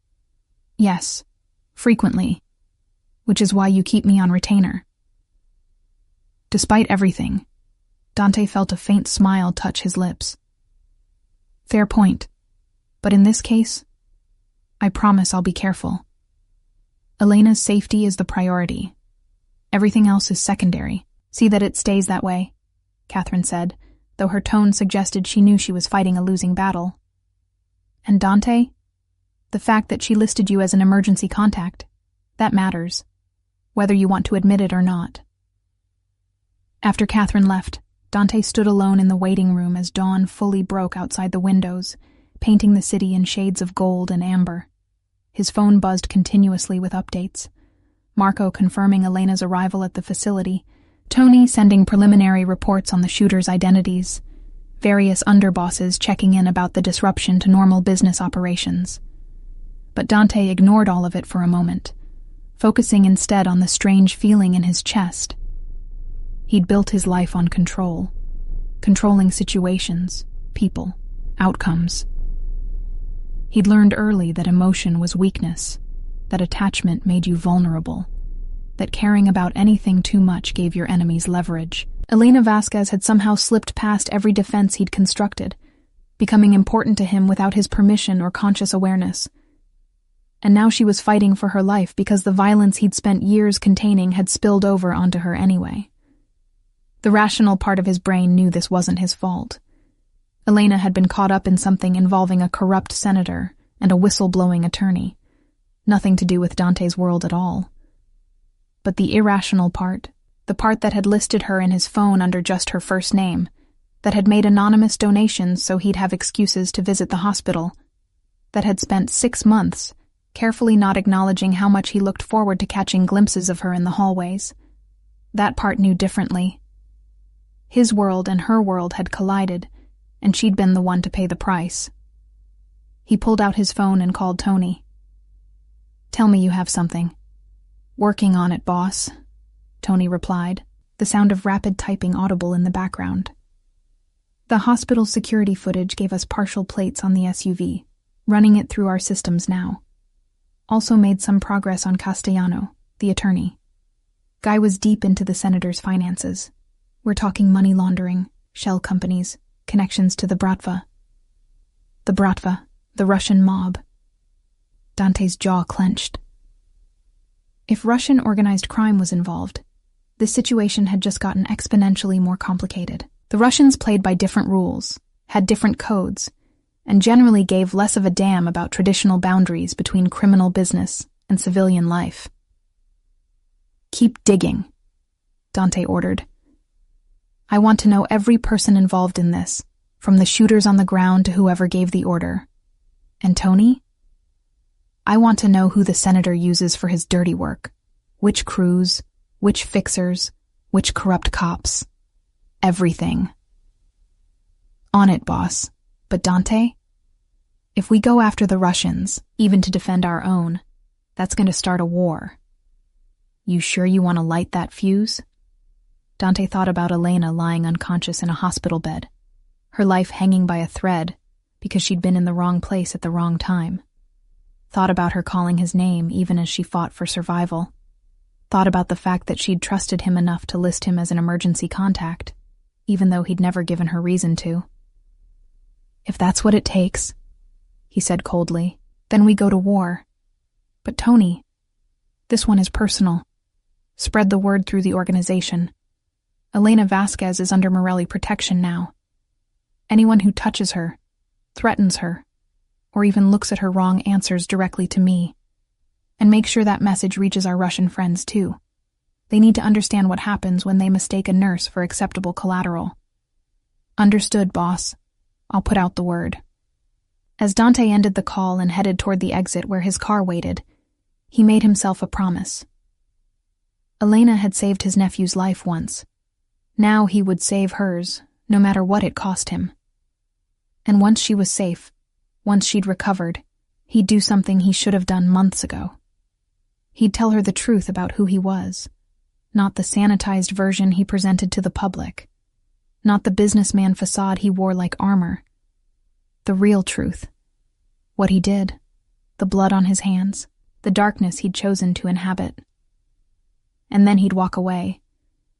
Yes, frequently, which is why you keep me on retainer. Despite everything, Dante felt a faint smile touch his lips. Fair point, but in this case, I promise I'll be careful. Elena's safety is the priority. Everything else is secondary. See that it stays that way, Catherine said, though her tone suggested she knew she was fighting a losing battle. And Dante? The fact that she listed you as an emergency contact, that matters, whether you want to admit it or not. After Catherine left, Dante stood alone in the waiting room as dawn fully broke outside the windows, painting the city in shades of gold and amber. His phone buzzed continuously with updates. Marco confirming Elena's arrival at the facility, Tony sending preliminary reports on the shooters' identities, various underbosses checking in about the disruption to normal business operations. But Dante ignored all of it for a moment, focusing instead on the strange feeling in his chest. He'd built his life on control, controlling situations, people, outcomes. He'd learned early that emotion was weakness, that attachment made you vulnerable, that caring about anything too much gave your enemies leverage. Elena Vasquez had somehow slipped past every defense he'd constructed, becoming important to him without his permission or conscious awareness. And now she was fighting for her life because the violence he'd spent years containing had spilled over onto her anyway. The rational part of his brain knew this wasn't his fault. Elena had been caught up in something involving a corrupt senator and a whistle-blowing attorney. Nothing to do with Dante's world at all. But the irrational part, the part that had listed her in his phone under just her first name, that had made anonymous donations so he'd have excuses to visit the hospital, that had spent 6 months carefully not acknowledging how much he looked forward to catching glimpses of her in the hallways. That part knew differently. His world and her world had collided, and she'd been the one to pay the price. He pulled out his phone and called Tony. Tell me you have something. Working on it, boss, Tony replied, the sound of rapid typing audible in the background. The hospital security footage gave us partial plates on the SUV, running it through our systems now. Also made some progress on Castellano, the attorney. Guy was deep into the senator's finances. We're talking money laundering, shell companies, connections to the Bratva. The Bratva, the Russian mob. Dante's jaw clenched. If Russian organized crime was involved, this situation had just gotten exponentially more complicated. The Russians played by different rules, had different codes, and generally gave less of a damn about traditional boundaries between criminal business and civilian life. "Keep digging," Dante ordered. "I want to know every person involved in this, from the shooters on the ground to whoever gave the order. And Tony? I want to know who the senator uses for his dirty work. Which crews, which fixers, which corrupt cops. Everything." "On it, boss. But Dante? If we go after the Russians, even to defend our own, that's going to start a war. You sure you want to light that fuse?" Dante thought about Elena lying unconscious in a hospital bed, her life hanging by a thread because she'd been in the wrong place at the wrong time. Thought about her calling his name even as she fought for survival. Thought about the fact that she'd trusted him enough to list him as an emergency contact, even though he'd never given her reason to. "If that's what it takes," he said coldly, "then we go to war. But Tony, this one is personal. Spread the word through the organization. Elena Vasquez is under Morelli protection now. Anyone who touches her, threatens her, or even looks at her wrong answers directly to me. And make sure that message reaches our Russian friends too. They need to understand what happens when they mistake a nurse for acceptable collateral." "Understood, boss. I'll put out the word." As Dante ended the call and headed toward the exit where his car waited, he made himself a promise. Elena had saved his nephew's life once. Now he would save hers, no matter what it cost him. And once she was safe, once she'd recovered, he'd do something he should have done months ago. He'd tell her the truth about who he was, not the sanitized version he presented to the public, not the businessman facade he wore like armor. The real truth. What he did, the blood on his hands, the darkness he'd chosen to inhabit. And then he'd walk away,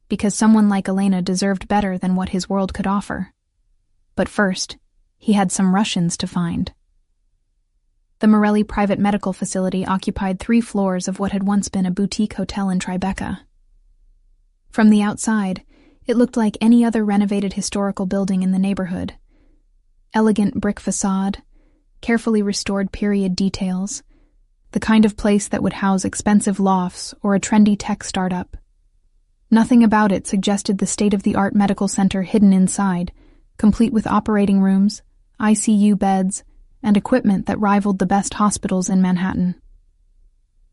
because someone like Elena deserved better than what his world could offer. But first, he had some Russians to find. The Morelli private medical facility occupied 3 floors of what had once been a boutique hotel in Tribeca. From the outside, it looked like any other renovated historical building in the neighborhood. Elegant brick facade, carefully restored period details, the kind of place that would house expensive lofts or a trendy tech startup. Nothing about it suggested the state-of-the-art medical center hidden inside, complete with operating rooms, ICU beds, and equipment that rivaled the best hospitals in Manhattan.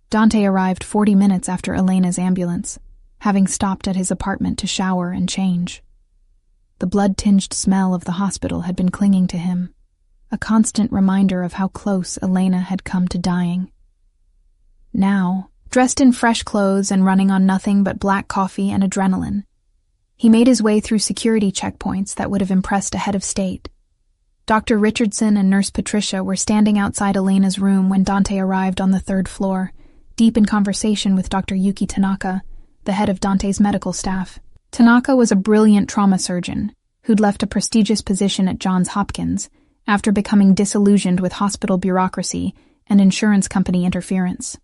Dante arrived 40 minutes after Elena's ambulance, having stopped at his apartment to shower and change. The blood-tinged smell of the hospital had been clinging to him, a constant reminder of how close Elena had come to dying. Now, dressed in fresh clothes and running on nothing but black coffee and adrenaline, he made his way through security checkpoints that would have impressed a head of state. Dr. Richardson and Nurse Patricia were standing outside Elena's room when Dante arrived on the 3rd floor, deep in conversation with Dr. Yuki Tanaka, the head of Dante's medical staff. Tanaka was a brilliant trauma surgeon who'd left a prestigious position at Johns Hopkins after becoming disillusioned with hospital bureaucracy and insurance company interference.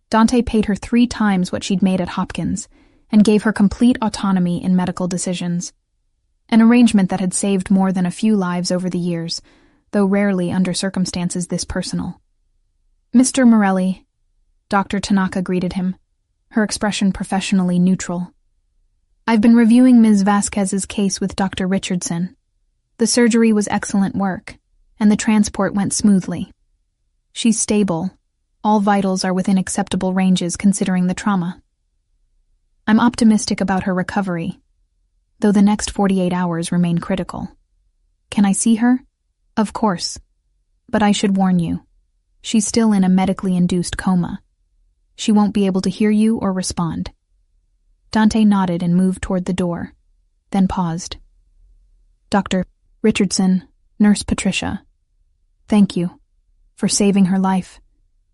Dante paid her 3 times what she'd made at Hopkins and gave her complete autonomy in medical decisions, an arrangement that had saved more than a few lives over the years, though rarely under circumstances this personal. "Mr. Morelli," Dr. Tanaka greeted him, her expression professionally neutral. "I've been reviewing Ms. Vasquez's case with Dr. Richardson. The surgery was excellent work, and the transport went smoothly. She's stable. All vitals are within acceptable ranges considering the trauma. I'm optimistic about her recovery, though the next 48 hours remain critical. Can I see her? Of course. But I should warn you, she's still in a medically induced coma. She won't be able to hear you or respond." Dante nodded and moved toward the door, then paused. "Dr. Richardson, Nurse Patricia, thank you for saving her life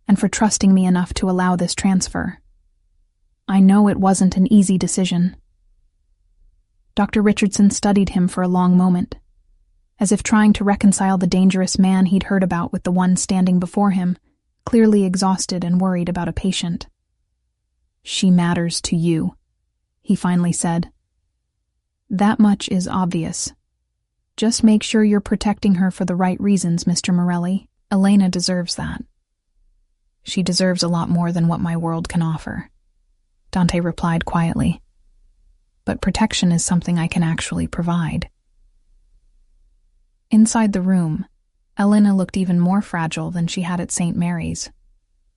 and for trusting me enough to allow this transfer." I know it wasn't an easy decision." Dr. Richardson studied him for a long moment, as if trying to reconcile the dangerous man he'd heard about with the one standing before him, clearly exhausted and worried about a patient. "She matters to you," he finally said. "That much is obvious. Just make sure you're protecting her for the right reasons, Mr. Morelli. Elena deserves that." "She deserves a lot more than what my world can offer," Dante replied quietly. "But protection is something I can actually provide." Inside the room, Elena looked even more fragile than she had at St. Mary's,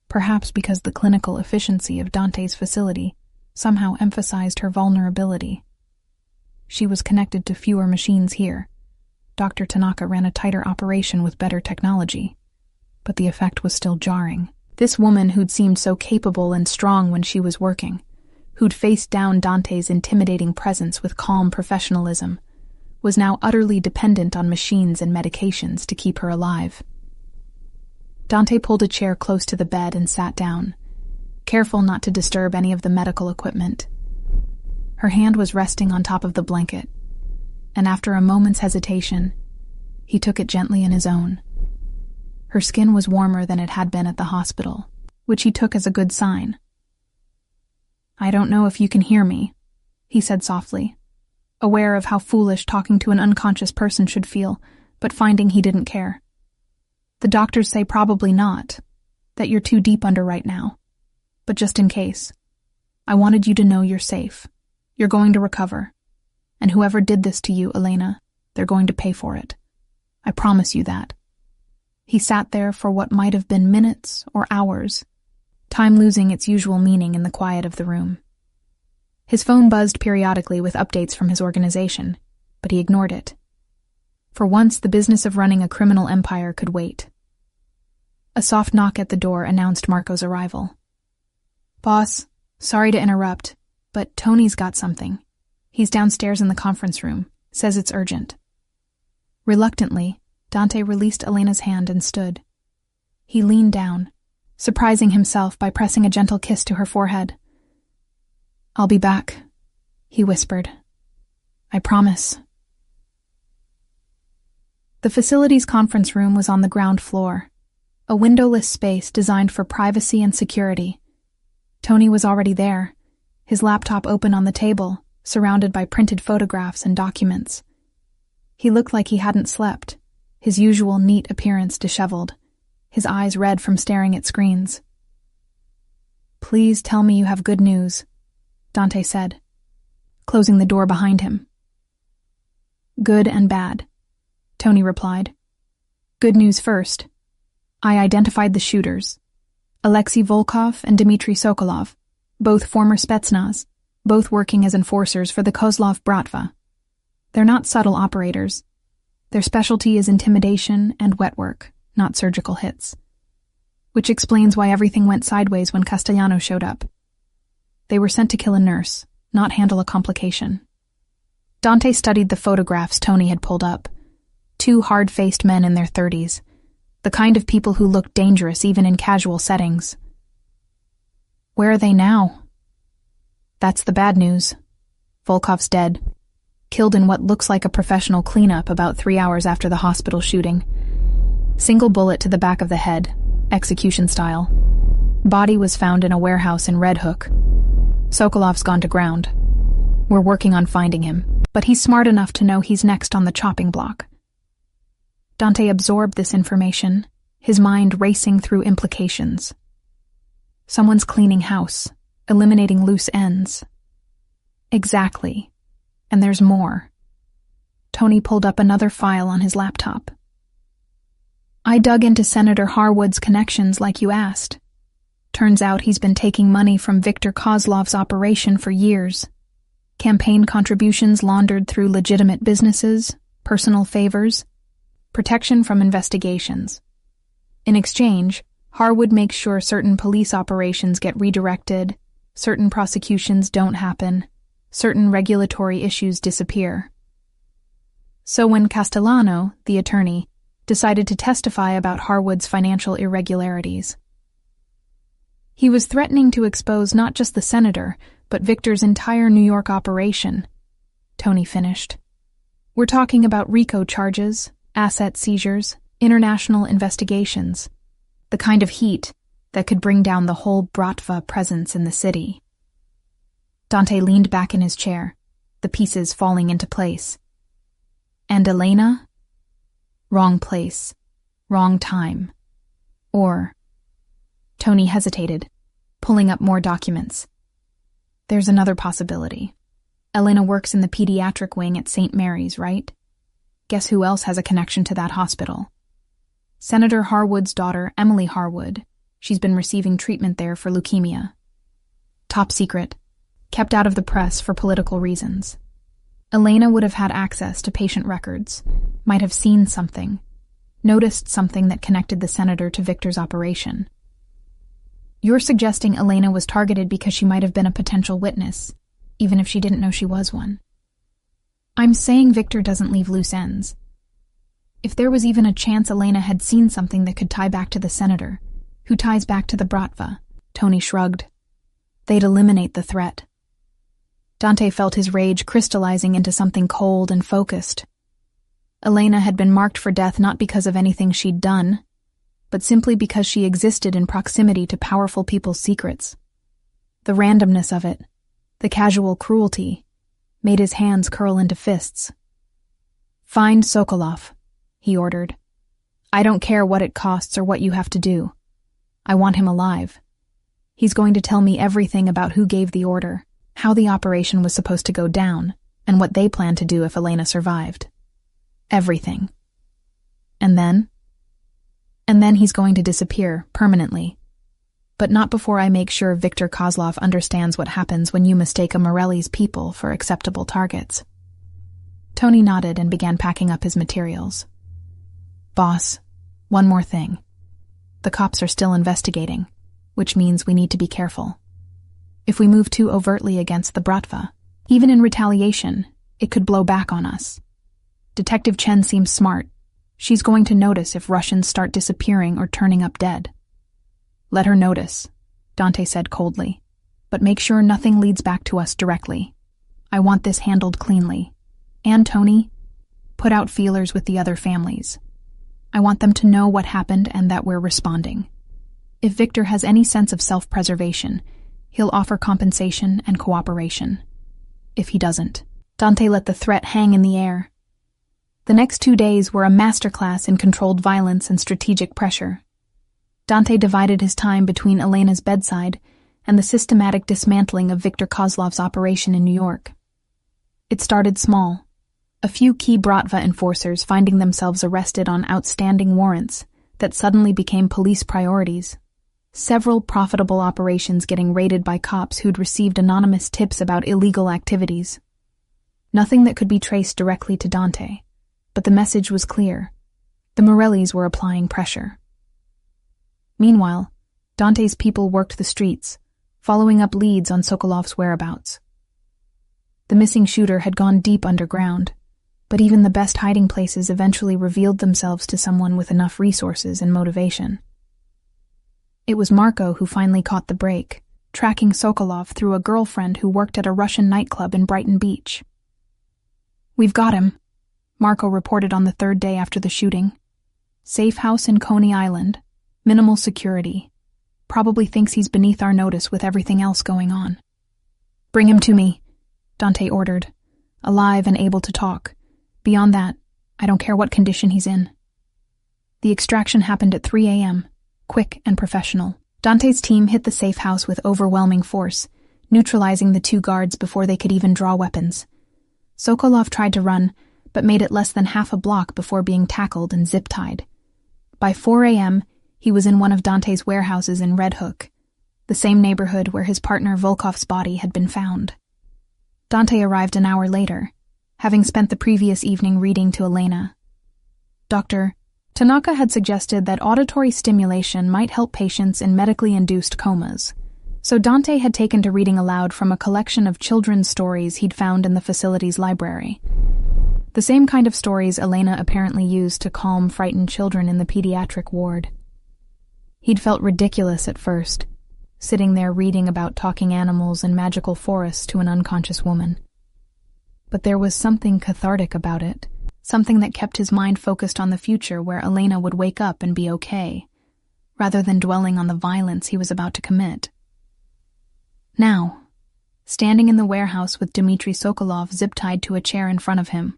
perhaps because the clinical efficiency of Dante's facility somehow emphasized her vulnerability. She was connected to fewer machines here. Dr. Tanaka ran a tighter operation with better technology, but the effect was still jarring. This woman who'd seemed so capable and strong when she was working, who'd faced down Dante's intimidating presence with calm professionalism, was now utterly dependent on machines and medications to keep her alive. Dante pulled a chair close to the bed and sat down, careful not to disturb any of the medical equipment. Her hand was resting on top of the blanket, and after a moment's hesitation, he took it gently in his own. Her skin was warmer than it had been at the hospital, which he took as a good sign. "I don't know if you can hear me," he said softly, aware of how foolish talking to an unconscious person should feel, but finding he didn't care. "The doctors say probably not, that you're too deep under right now. But just in case, I wanted you to know you're safe. You're going to recover. And whoever did this to you, Elena, they're going to pay for it. I promise you that." He sat there for what might have been minutes or hours, time losing its usual meaning in the quiet of the room. His phone buzzed periodically with updates from his organization, but he ignored it. For once, the business of running a criminal empire could wait. A soft knock at the door announced Marco's arrival. "Boss, sorry to interrupt, but Tony's got something. He's downstairs in the conference room, says it's urgent." Reluctantly, Dante released Elena's hand and stood. He leaned down, surprising himself by pressing a gentle kiss to her forehead. "I'll be back," he whispered. "I promise." The facility's conference room was on the ground floor, a windowless space designed for privacy and security. Tony was already there, his laptop open on the table, surrounded by printed photographs and documents. He looked like he hadn't slept, his usual neat appearance disheveled, his eyes red from staring at screens. "Please tell me you have good news," Dante said, closing the door behind him. "Good and bad," Tony replied. "Good news first. I identified the shooters. Alexei Volkov and Dmitry Sokolov, both former Spetsnaz, both working as enforcers for the Kozlov Bratva. They're not subtle operators. Their specialty is intimidation and wet work, not surgical hits. Which explains why everything went sideways when Castellano showed up. They were sent to kill a nurse, not handle a complication." Dante studied the photographs Tony had pulled up. Two hard-faced men in their 30s, the kind of people who looked dangerous even in casual settings. "Where are they now?" "That's the bad news. Volkov's dead. Killed in what looks like a professional cleanup about 3 hours after the hospital shooting. Single bullet to the back of the head, execution style. Body was found in a warehouse in Red Hook. Sokolov's gone to ground. We're working on finding him, but he's smart enough to know he's next on the chopping block." Dante absorbed this information, his mind racing through implications. Someone's cleaning house, eliminating loose ends. Exactly. And there's more. Tony pulled up another file on his laptop. "I dug into Senator Harwood's connections like you asked. Turns out he's been taking money from Viktor Kozlov's operation for years. Campaign contributions laundered through legitimate businesses, personal favors, protection from investigations. In exchange, Harwood makes sure certain police operations get redirected, certain prosecutions don't happen, certain regulatory issues disappear. So when Castellano, the attorney, decided to testify about Harwood's financial irregularities, He was threatening to expose not just the senator, but Victor's entire New York operation, Tony finished. We're talking about RICO charges, asset seizures, international investigations, the kind of heat that could bring down the whole Bratva presence in the city. Dante leaned back in his chair, the pieces falling into place. And Elena? Wrong place, wrong time. Or... Tony hesitated, pulling up more documents. There's another possibility. Elena works in the pediatric wing at St. Mary's, right? Guess who else has a connection to that hospital? Senator Harwood's daughter, Emily Harwood. She's been receiving treatment there for leukemia. Top secret. Kept out of the press for political reasons. Elena would have had access to patient records, might have seen something, noticed something that connected the senator to Victor's operation. You're suggesting Elena was targeted because she might have been a potential witness, even if she didn't know she was one. I'm saying Victor doesn't leave loose ends. If there was even a chance Elena had seen something that could tie back to the senator, who ties back to the Bratva, Tony shrugged, they'd eliminate the threat. Dante felt his rage crystallizing into something cold and focused. Elena had been marked for death not because of anything she'd done, but simply because she existed in proximity to powerful people's secrets. The randomness of it, the casual cruelty, made his hands curl into fists. Find Sokolov, he ordered. I don't care what it costs or what you have to do. I want him alive. He's going to tell me everything about who gave the order, how the operation was supposed to go down, and what they planned to do if Elena survived. Everything. And then? And then he's going to disappear, permanently. But not before I make sure Viktor Kozlov understands what happens when you mistake a Morelli's people for acceptable targets. Tony nodded and began packing up his materials. Boss, one more thing. The cops are still investigating, which means we need to be careful. If we move too overtly against the Bratva, even in retaliation, it could blow back on us. Detective Chen seems smart. She's going to notice if Russians start disappearing or turning up dead. Let her notice, Dante said coldly, but make sure nothing leads back to us directly. I want this handled cleanly. And Tony, put out feelers with the other families. I want them to know what happened and that we're responding. If Victor has any sense of self-preservation, he'll offer compensation and cooperation. If he doesn't, Dante let the threat hang in the air. The next 2 days were a masterclass in controlled violence and strategic pressure. Dante divided his time between Elena's bedside and the systematic dismantling of Viktor Kozlov's operation in New York. It started small, a few key Bratva enforcers finding themselves arrested on outstanding warrants that suddenly became police priorities. Several profitable operations getting raided by cops who'd received anonymous tips about illegal activities. Nothing that could be traced directly to Dante, but the message was clear. The Morellis were applying pressure. Meanwhile, Dante's people worked the streets, following up leads on Sokolov's whereabouts. The missing shooter had gone deep underground, but even the best hiding places eventually revealed themselves to someone with enough resources and motivation. It was Marco who finally caught the break, tracking Sokolov through a girlfriend who worked at a Russian nightclub in Brighton Beach. We've got him, Marco reported on the 3rd day after the shooting. Safe house in Coney Island, minimal security. Probably thinks he's beneath our notice with everything else going on. Bring him to me, Dante ordered, alive and able to talk. Beyond that, I don't care what condition he's in. The extraction happened at 3 a.m., quick and professional. Dante's team hit the safe house with overwhelming force, neutralizing the 2 guards before they could even draw weapons. Sokolov tried to run, but made it less than half a block before being tackled and zip-tied. By 4 a.m., he was in one of Dante's warehouses in Red Hook, the same neighborhood where his partner Volkov's body had been found. Dante arrived an hour later, having spent the previous evening reading to Elena. Dr. Tanaka had suggested that auditory stimulation might help patients in medically induced comas, so Dante had taken to reading aloud from a collection of children's stories he'd found in the facility's library. The same kind of stories Elena apparently used to calm frightened children in the pediatric ward. He'd felt ridiculous at first, sitting there reading about talking animals and magical forests to an unconscious woman. But there was something cathartic about it, something that kept his mind focused on the future where Elena would wake up and be okay, rather than dwelling on the violence he was about to commit. Now, standing in the warehouse with Dmitry Sokolov zip-tied to a chair in front of him,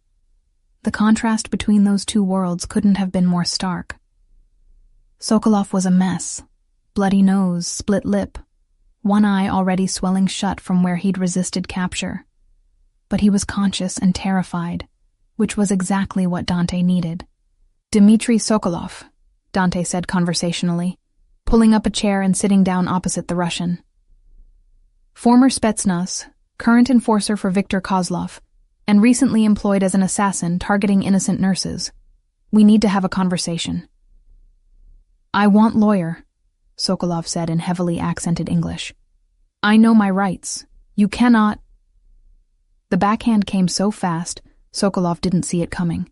the contrast between those two worlds couldn't have been more stark. Sokolov was a mess. Bloody nose, split lip, one eye already swelling shut from where he'd resisted capture. But he was conscious and terrified, which was exactly what Dante needed. "Dmitry Sokolov," Dante said conversationally, pulling up a chair and sitting down opposite the Russian. "Former Spetsnaz, current enforcer for Viktor Kozlov, and recently employed as an assassin targeting innocent nurses. We need to have a conversation." "I want lawyer," Sokolov said in heavily accented English. "I know my rights. You cannot—" The backhand came so fast, Sokolov didn't see it coming.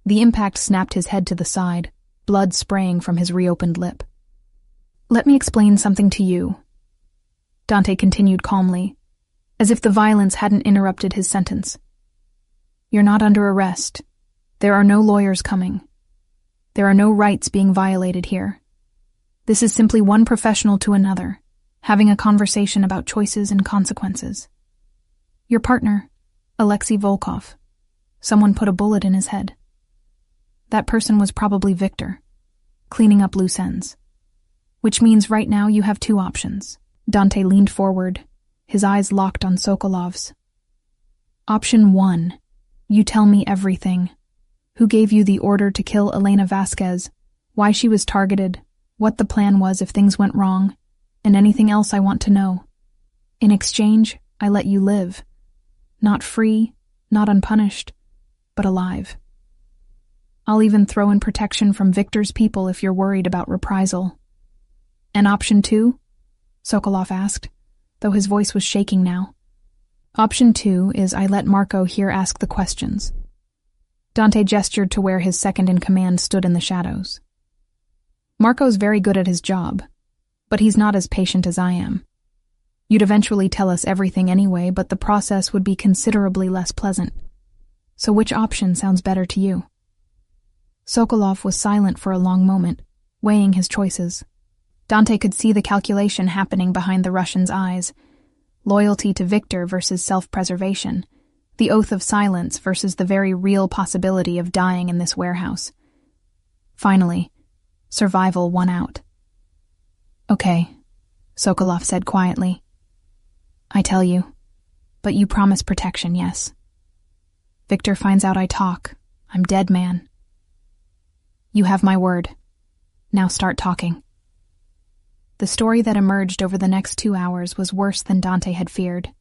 The impact snapped his head to the side, blood spraying from his reopened lip. "Let me explain something to you," Dante continued calmly, as if the violence hadn't interrupted his sentence. "You're not under arrest. There are no lawyers coming. There are no rights being violated here. This is simply one professional to another, having a conversation about choices and consequences. Your partner, Alexei Volkov, someone put a bullet in his head. That person was probably Victor, cleaning up loose ends. Which means right now you have two options." Dante leaned forward, his eyes locked on Sokolov's. "Option 1, you tell me everything. Who gave you the order to kill Elena Vasquez, why she was targeted, what the plan was if things went wrong, and anything else I want to know. In exchange, I let you live. Not free, not unpunished, but alive. I'll even throw in protection from Victor's people if you're worried about reprisal." "And option 2? Sokolov asked, though his voice was shaking now. "Option 2 is I let Marco here ask the questions." Dante gestured to where his second-in-command stood in the shadows. "Marco's very good at his job, but he's not as patient as I am. You'd eventually tell us everything anyway, but the process would be considerably less pleasant. So which option sounds better to you?" Sokolov was silent for a long moment, weighing his choices. Dante could see the calculation happening behind the Russian's eyes. Loyalty to Victor versus self-preservation. The oath of silence versus the very real possibility of dying in this warehouse. Finally, survival won out. "Okay," Sokolov said quietly. "I tell you, but you promise protection, yes? Victor finds out I talk. I'm dead, man. You have my word. Now start talking." The story that emerged over the next 2 hours was worse than Dante had feared.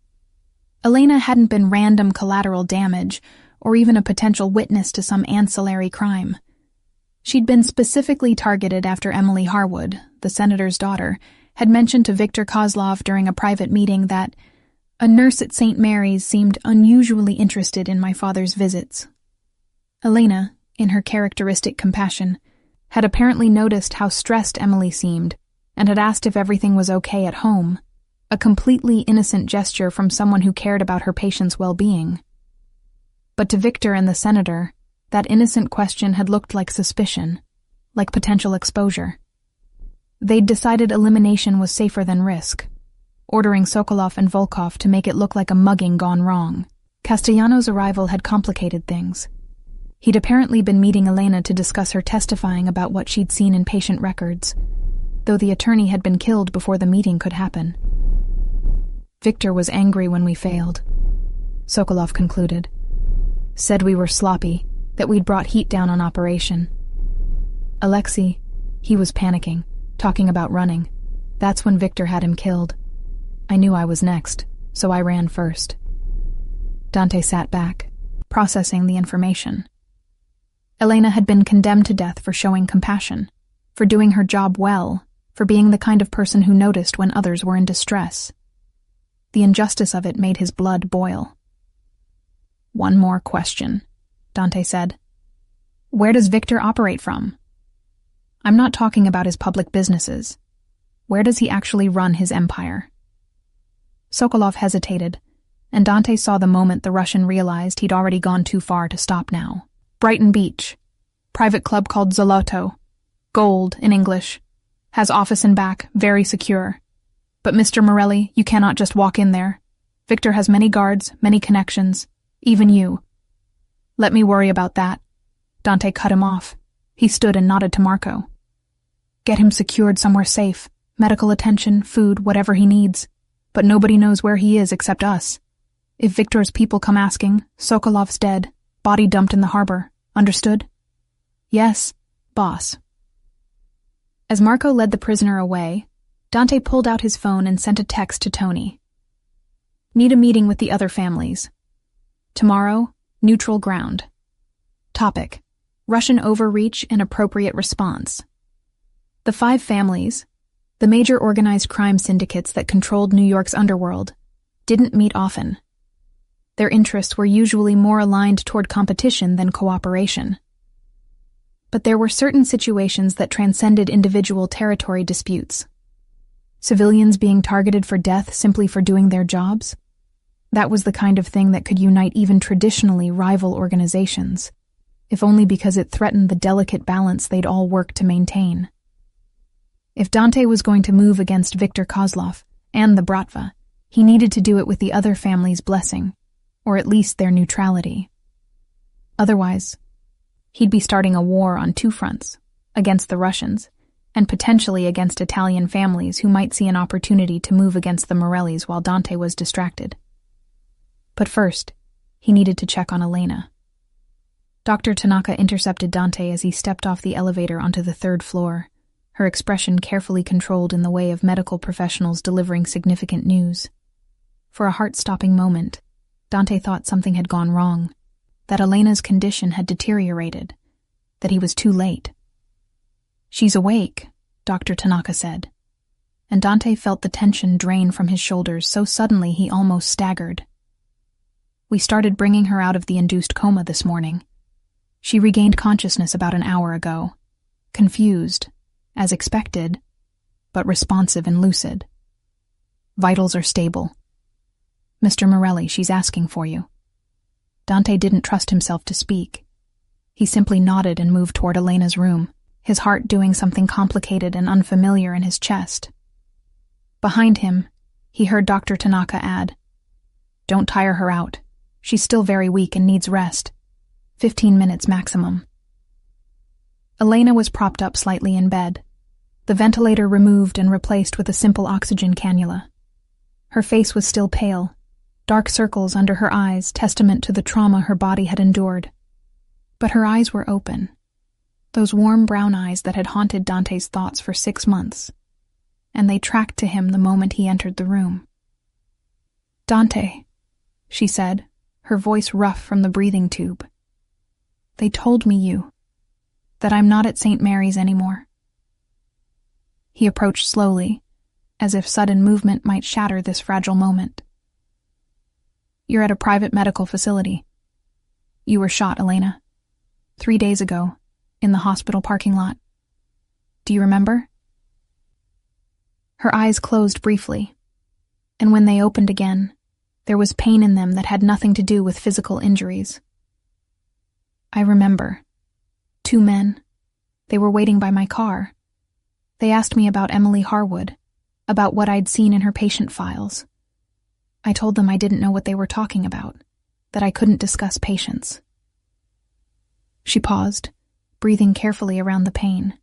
Elena hadn't been random collateral damage, or even a potential witness to some ancillary crime. She'd been specifically targeted after Emily Harwood, the senator's daughter, had mentioned to Viktor Kozlov during a private meeting that a nurse at St. Mary's seemed unusually interested in my father's visits. Elena, in her characteristic compassion, had apparently noticed how stressed Emily seemed and had asked if everything was okay at home, a completely innocent gesture from someone who cared about her patient's well-being. But to Victor and the senator, that innocent question had looked like suspicion, like potential exposure. They'd decided elimination was safer than risk, ordering Sokolov and Volkov to make it look like a mugging gone wrong. Castellano's arrival had complicated things. He'd apparently been meeting Elena to discuss her testifying about what she'd seen in patient records, though the attorney had been killed before the meeting could happen. Victor was angry when we failed, Sokolov concluded. Said we were sloppy, that we'd brought heat down on operation. Alexei, he was panicking, talking about running. That's when Victor had him killed. I knew I was next, so I ran first. Dante sat back, processing the information. Elena had been condemned to death for showing compassion, for doing her job well, for being the kind of person who noticed when others were in distress. The injustice of it made his blood boil. One more question, Dante said. Where does Victor operate from? I'm not talking about his public businesses. Where does he actually run his empire? Sokolov hesitated, and Dante saw the moment the Russian realized he'd already gone too far to stop now. Brighton Beach. Private club called Zoloto. Gold, in English. Has office and back, very secure. But Mr. Morelli, you cannot just walk in there. Victor has many guards, many connections. Even you. Let me worry about that. Dante cut him off. He stood and nodded to Marco. Get him secured somewhere safe. Medical attention, food, whatever he needs. But nobody knows where he is except us. If Victor's people come asking, Sokolov's dead. Body dumped in the harbor. Understood? Yes, boss. As Marco led the prisoner away, Dante pulled out his phone and sent a text to Tony. Need a meeting with the other families. Tomorrow, neutral ground. Topic: Russian overreach and appropriate response. The 5 families, the major organized crime syndicates that controlled New York's underworld, didn't meet often. Their interests were usually more aligned toward competition than cooperation. But there were certain situations that transcended individual territory disputes. Civilians being targeted for death simply for doing their jobs? That was the kind of thing that could unite even traditionally rival organizations, if only because it threatened the delicate balance they'd all worked to maintain. If Dante was going to move against Viktor Kozlov and the Bratva, he needed to do it with the other family's blessing, or at least their neutrality. Otherwise, he'd be starting a war on 2 fronts, against the Russians, and potentially against Italian families who might see an opportunity to move against the Morellis while Dante was distracted. But first, he needed to check on Elena. Dr. Tanaka intercepted Dante as he stepped off the elevator onto the 3rd floor, her expression carefully controlled in the way of medical professionals delivering significant news. For a heart-stopping moment, Dante thought something had gone wrong, that Elena's condition had deteriorated, that he was too late. She's awake, Dr. Tanaka said, and Dante felt the tension drain from his shoulders so suddenly he almost staggered. We started bringing her out of the induced coma this morning. She regained consciousness about an hour ago, confused, as expected, but responsive and lucid. Vitals are stable. Mr. Morelli, she's asking for you. Dante didn't trust himself to speak. He simply nodded and moved toward Elena's room, his heart doing something complicated and unfamiliar in his chest. Behind him, he heard Dr. Tanaka add, "Don't tire her out. She's still very weak and needs rest. 15 minutes maximum." Elena was propped up slightly in bed, the ventilator removed and replaced with a simple oxygen cannula. Her face was still pale, dark circles under her eyes testament to the trauma her body had endured. But her eyes were open, those warm brown eyes that had haunted Dante's thoughts for 6 months, and they tracked to him the moment he entered the room. "Dante," she said, her voice rough from the breathing tube. "They told me that I'm not at St. Mary's anymore." He approached slowly, as if sudden movement might shatter this fragile moment. "You're at a private medical facility. You were shot, Elena. 3 days ago, in the hospital parking lot. Do you remember?" Her eyes closed briefly, and when they opened again, there was pain in them that had nothing to do with physical injuries. "I remember. 2 men. They were waiting by my car. They asked me about Emily Harwood, about what I'd seen in her patient files. I told them I didn't know what they were talking about, that I couldn't discuss patients." She paused, breathing carefully around the pain.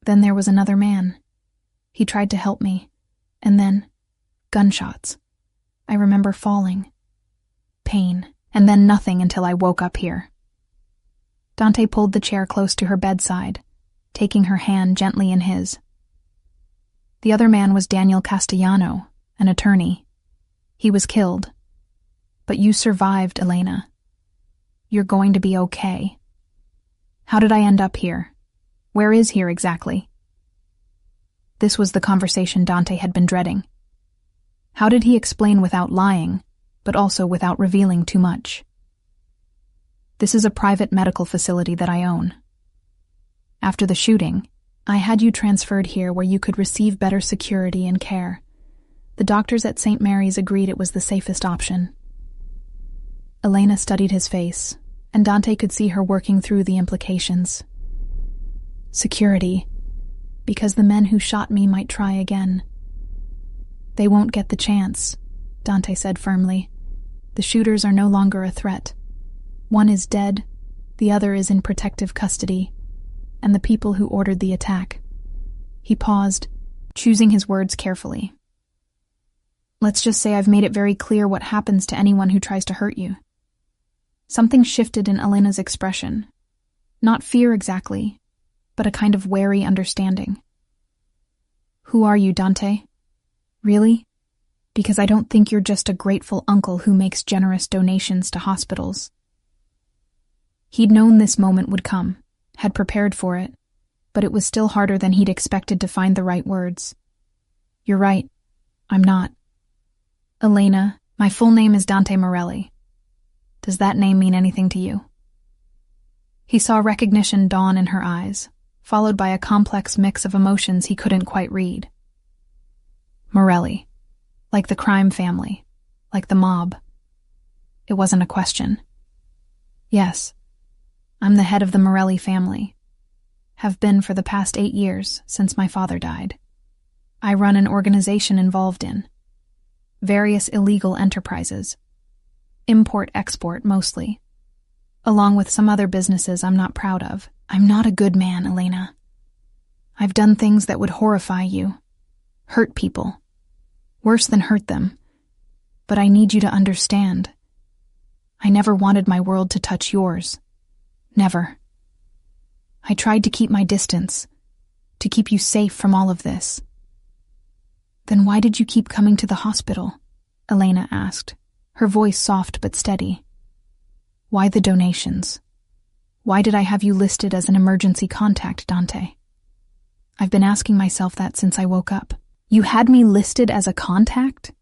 "Then there was another man. He tried to help me, and then gunshots. I remember falling. Pain, and then nothing until I woke up here." Dante pulled the chair close to her bedside, taking her hand gently in his. "The other man was Daniel Castellano, an attorney. He was killed. But you survived, Elena. You're going to be okay. How did I end up here? Where is here exactly?" This was the conversation Dante had been dreading. How did he explain without lying, but also without revealing too much? "This is a private medical facility that I own. After the shooting, I had you transferred here where you could receive better security and care. The doctors at St. Mary's agreed it was the safest option. Elena studied his face, and Dante could see her working through the implications. Security, because the men who shot me might try again. They won't get the chance, Dante said firmly. The shooters are no longer a threat. One is dead, the other is in protective custody, and the people who ordered the attack. He paused, choosing his words carefully. Let's just say I've made it very clear what happens to anyone who tries to hurt you. Something shifted in Elena's expression. Not fear exactly, but a kind of wary understanding. Who are you, Dante? Really? Because I don't think you're just a grateful uncle who makes generous donations to hospitals. He'd known this moment would come, had prepared for it, but it was still harder than he'd expected to find the right words. You're right. I'm not. Elena, my full name is Dante Morelli. Does that name mean anything to you? He saw recognition dawn in her eyes, followed by a complex mix of emotions he couldn't quite read. Morelli. Like the crime family. Like the mob. It wasn't a question. Yes. I'm the head of the Morelli family. Have been for the past 8 years, since my father died. I run an organization involved in various illegal enterprises. Import-export, mostly. Along with some other businesses I'm not proud of. I'm not a good man, Elena. I've done things that would horrify you. Hurt people. Worse than hurt them. But I need you to understand. I never wanted my world to touch yours. Never. I tried to keep my distance, to keep you safe from all of this. Then why did you keep coming to the hospital? Elena asked, her voice soft but steady. Why the donations? Why did I have you listed as an emergency contact, Dante? I've been asking myself that since I woke up. You had me listed as a contact?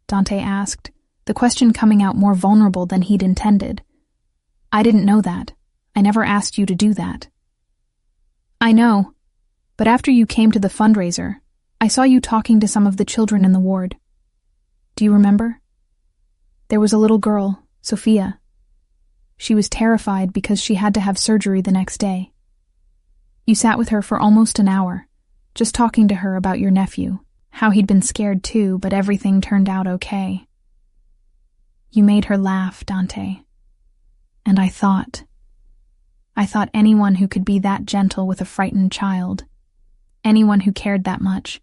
Dante asked, the question coming out more vulnerable than he'd intended. I didn't know that. I never asked you to do that. I know, but after you came to the fundraiser, I saw you talking to some of the children in the ward. Do you remember? There was a little girl, Sophia. She was terrified because she had to have surgery the next day. You sat with her for almost an hour, just talking to her about your nephew, how he'd been scared too, but everything turned out okay. You made her laugh, Dante. And I thought anyone who could be that gentle with a frightened child, anyone who cared that much,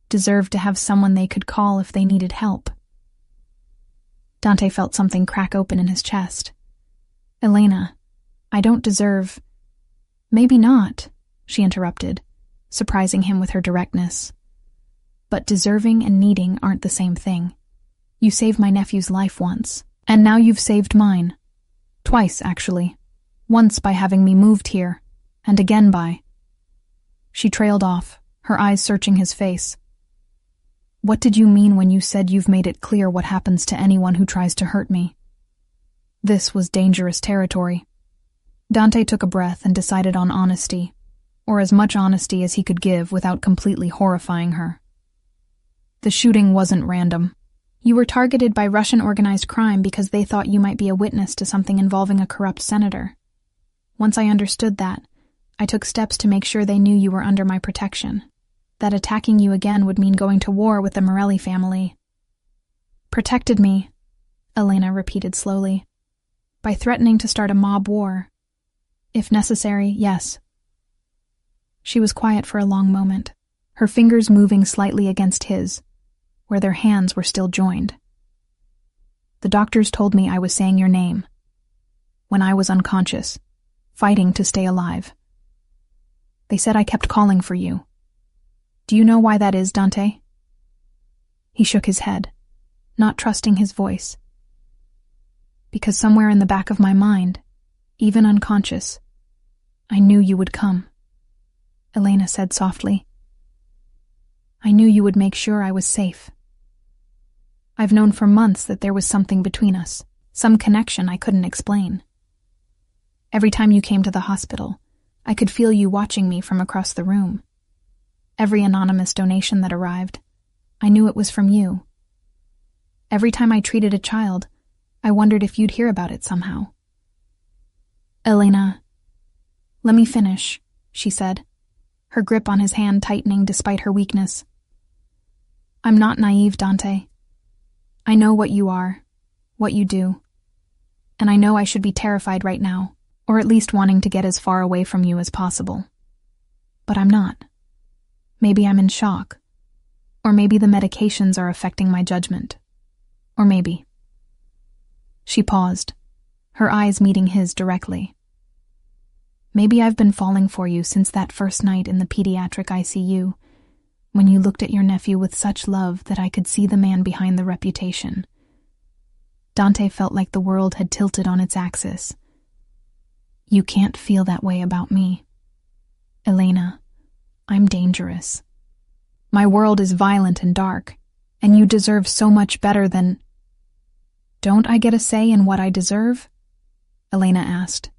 deserved to have someone they could call if they needed help. Dante felt something crack open in his chest. Elena, I don't deserve... Maybe not, she interrupted, surprising him with her directness. But deserving and needing aren't the same thing. You saved my nephew's life once, and now you've saved mine. Twice, actually. Once by having me moved here, and again by... She trailed off, her eyes searching his face. What did you mean when you said you've made it clear what happens to anyone who tries to hurt me? This was dangerous territory. Dante took a breath and decided on honesty, or as much honesty as he could give without completely horrifying her. The shooting wasn't random. You were targeted by Russian organized crime because they thought you might be a witness to something involving a corrupt senator. Once I understood that, I took steps to make sure they knew you were under my protection, that attacking you again would mean going to war with the Morelli family. Protected me, Elena repeated slowly, by threatening to start a mob war. If necessary, yes. She was quiet for a long moment, her fingers moving slightly against his, where their hands were still joined. The doctors told me I was saying your name, when I was unconscious, fighting to stay alive. They said I kept calling for you. Do you know why that is, Dante? He shook his head, not trusting his voice. Because somewhere in the back of my mind, even unconscious, I knew you would come, Elena said softly. I knew you would make sure I was safe. I've known for months that there was something between us, some connection I couldn't explain. Every time you came to the hospital, I could feel you watching me from across the room, Every anonymous donation that arrived, I knew it was from you. Every time I treated a child, I wondered if you'd hear about it somehow. Elena, let me finish, she said, her grip on his hand tightening despite her weakness. I'm not naive, Dante. I know what you are, what you do, and I know I should be terrified right now, or at least wanting to get as far away from you as possible. But I'm not. Maybe I'm in shock, or maybe the medications are affecting my judgment, or maybe. She paused, her eyes meeting his directly. Maybe I've been falling for you since that first night in the pediatric ICU, when you looked at your nephew with such love that I could see the man behind the reputation. Dante felt like the world had tilted on its axis. You can't feel that way about me. Elena, I'm dangerous. My world is violent and dark, and you deserve so much better than... Don't I get a say in what I deserve? Elena asked,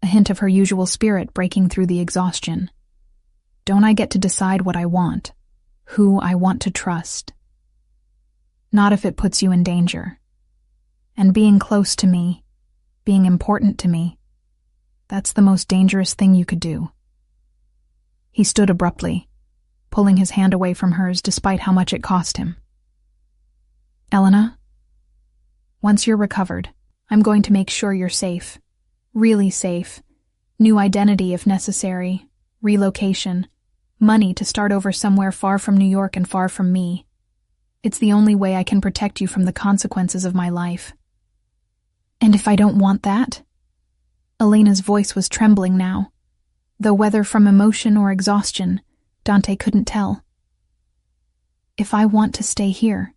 a hint of her usual spirit breaking through the exhaustion. Don't I get to decide what I want, who I want to trust? Not if it puts you in danger. And being close to me, being important to me, that's the most dangerous thing you could do. He stood abruptly, pulling his hand away from hers despite how much it cost him. Elena, once you're recovered, I'm going to make sure you're safe. Really safe. New identity if necessary. Relocation. Money to start over somewhere far from New York and far from me. It's the only way I can protect you from the consequences of my life. And if I don't want that? Elena's voice was trembling now, though whether from emotion or exhaustion, Dante couldn't tell. If I want to stay here,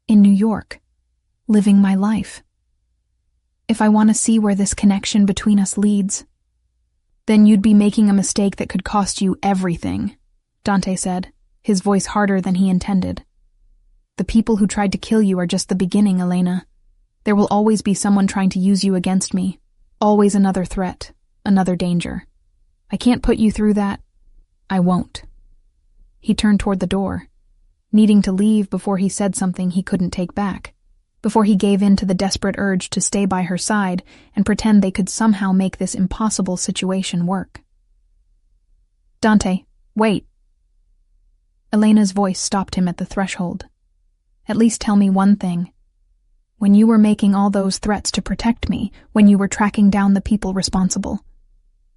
in New York, living my life. If I want to see where this connection between us leads, then you'd be making a mistake that could cost you everything, Dante said, his voice harder than he intended. The people who tried to kill you are just the beginning, Elena. There will always be someone trying to use you against me. Always another threat, another danger. I can't put you through that. I won't. He turned toward the door, needing to leave before he said something he couldn't take back, before he gave in to the desperate urge to stay by her side and pretend they could somehow make this impossible situation work. Dante, wait. Elena's voice stopped him at the threshold. At least tell me one thing. When you were making all those threats to protect me, when you were tracking down the people responsible,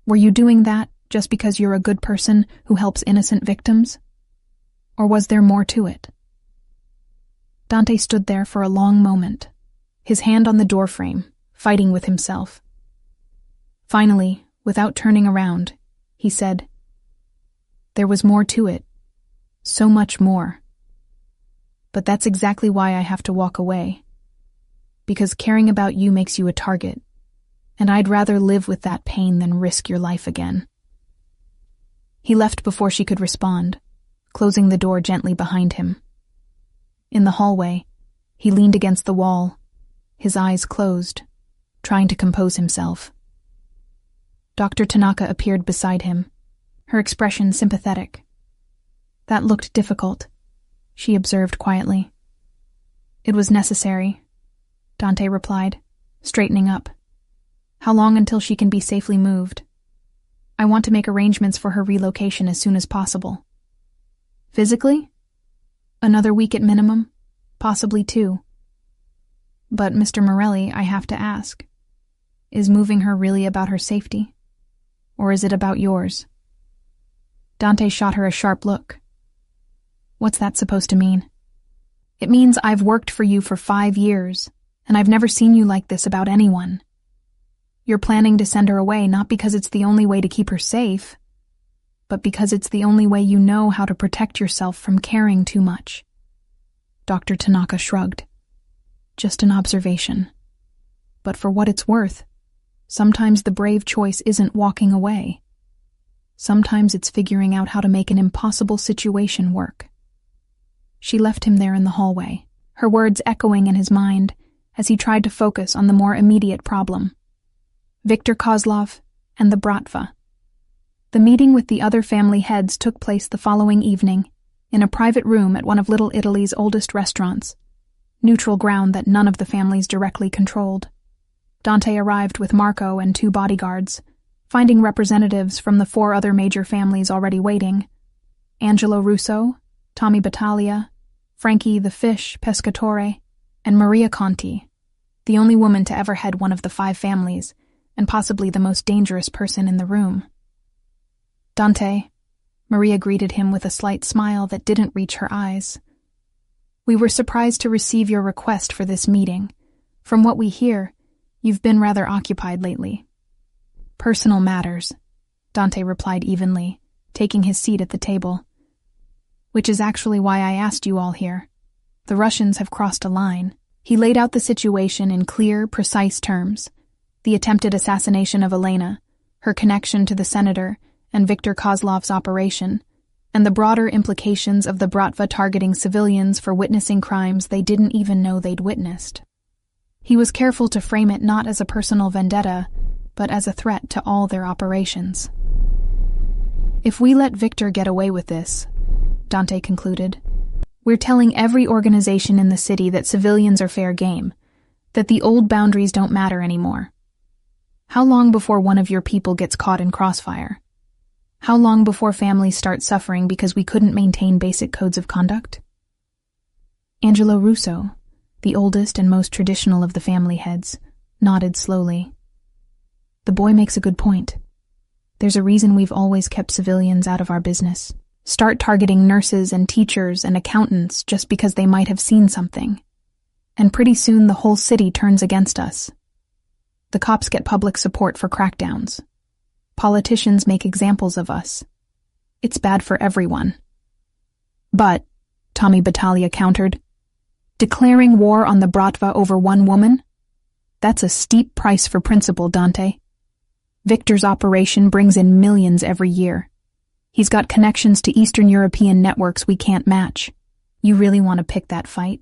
were you doing that just because you're a good person who helps innocent victims? Or was there more to it? Dante stood there for a long moment, his hand on the doorframe, fighting with himself. Finally, without turning around, he said, There was more to it. So much more. But that's exactly why I have to walk away. Because caring about you makes you a target, and I'd rather live with that pain than risk your life again. He left before she could respond, closing the door gently behind him. In the hallway, he leaned against the wall, his eyes closed, trying to compose himself. Dr. Tanaka appeared beside him, her expression sympathetic. That looked difficult, she observed quietly. It was necessary, Dante replied, straightening up. How long until she can be safely moved? I want to make arrangements for her relocation as soon as possible. Physically? Another week at minimum, possibly 2. But, Mr. Morelli, I have to ask, is moving her really about her safety? Or is it about yours? Dante shot her a sharp look. What's that supposed to mean? It means I've worked for you for 5 years, and I've never seen you like this about anyone. You're planning to send her away not because it's the only way to keep her safe, but because it's the only way you know how to protect yourself from caring too much. Dr. Tanaka shrugged. Just an observation. But for what it's worth, sometimes the brave choice isn't walking away. Sometimes it's figuring out how to make an impossible situation work. She left him there in the hallway, her words echoing in his mind as he tried to focus on the more immediate problem. Viktor Kozlov and the Bratva. The meeting with the other family heads took place the following evening, in a private room at one of Little Italy's oldest restaurants, neutral ground that none of the families directly controlled. Dante arrived with Marco and 2 bodyguards, finding representatives from the 4 other major families already waiting: Angelo Russo, Tommy Battaglia, Frankie the Fish Pescatore, and Maria Conti, the only woman to ever head one of the 5 families, and possibly the most dangerous person in the room. "Dante," Maria greeted him with a slight smile that didn't reach her eyes. "We were surprised to receive your request for this meeting. From what we hear, you've been rather occupied lately." "Personal matters," Dante replied evenly, taking his seat at the table. "Which is actually why I asked you all here. The Russians have crossed a line." He laid out the situation in clear, precise terms: the attempted assassination of Elena, her connection to the senator and Viktor Kozlov's operation, and the broader implications of the Bratva targeting civilians for witnessing crimes they didn't even know they'd witnessed. He was careful to frame it not as a personal vendetta, but as a threat to all their operations. "If we let Viktor get away with this," Dante concluded, "we're telling every organization in the city that civilians are fair game, that the old boundaries don't matter anymore. How long before one of your people gets caught in crossfire? How long before families start suffering because we couldn't maintain basic codes of conduct?" Angelo Russo, the oldest and most traditional of the family heads, nodded slowly. "The boy makes a good point. There's a reason we've always kept civilians out of our business. Start targeting nurses and teachers and accountants just because they might have seen something, and pretty soon the whole city turns against us. The cops get public support for crackdowns. Politicians make examples of us. It's bad for everyone." "But," Tommy Battaglia countered, "declaring war on the Bratva over one woman? That's a steep price for principle, Dante. Viktor's operation brings in millions every year. He's got connections to Eastern European networks we can't match. You really want to pick that fight?"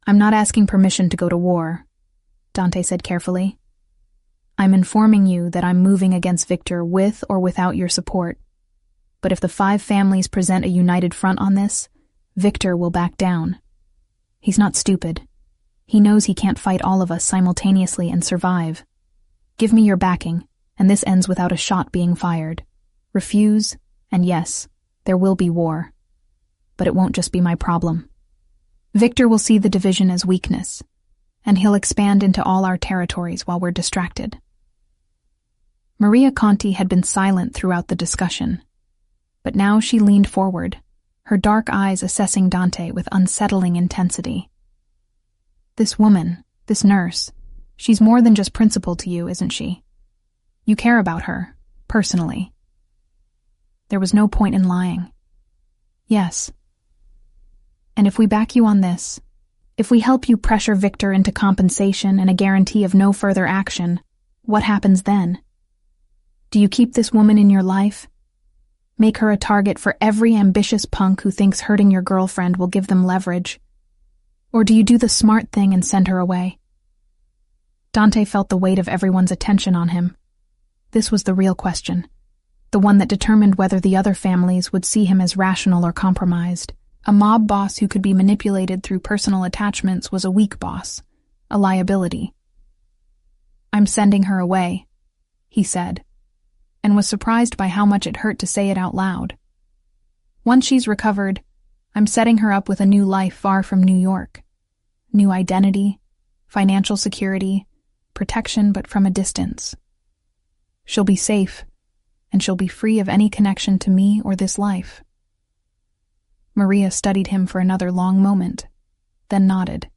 "I'm not asking permission to go to war," Dante said carefully. "I'm informing you that I'm moving against Viktor with or without your support. But if the 5 families present a united front on this, Viktor will back down. He's not stupid. He knows he can't fight all of us simultaneously and survive. Give me your backing, and this ends without a shot being fired. Refuse, and yes, there will be war. But it won't just be my problem. Viktor will see the division as weakness, and he'll expand into all our territories while we're distracted." Maria Conti had been silent throughout the discussion, but now she leaned forward, her dark eyes assessing Dante with unsettling intensity. "This woman, this nurse, she's more than just principal to you, isn't she? You care about her, personally." There was no point in lying. "Yes. And if we back you on this, if we help you pressure Viktor into compensation and a guarantee of no further action, what happens then? Do you keep this woman in your life? Make her a target for every ambitious punk who thinks hurting your girlfriend will give them leverage? Or do you do the smart thing and send her away?" Dante felt the weight of everyone's attention on him. This was the real question, the one that determined whether the other families would see him as rational or compromised. A mob boss who could be manipulated through personal attachments was a weak boss, a liability. "I'm sending her away," he said, and was surprised by how much it hurt to say it out loud. "Once she's recovered, I'm setting her up with a new life far from New York. New identity, financial security, protection but from a distance. She'll be safe, and she'll be free of any connection to me or this life." Maria studied him for another long moment, then nodded.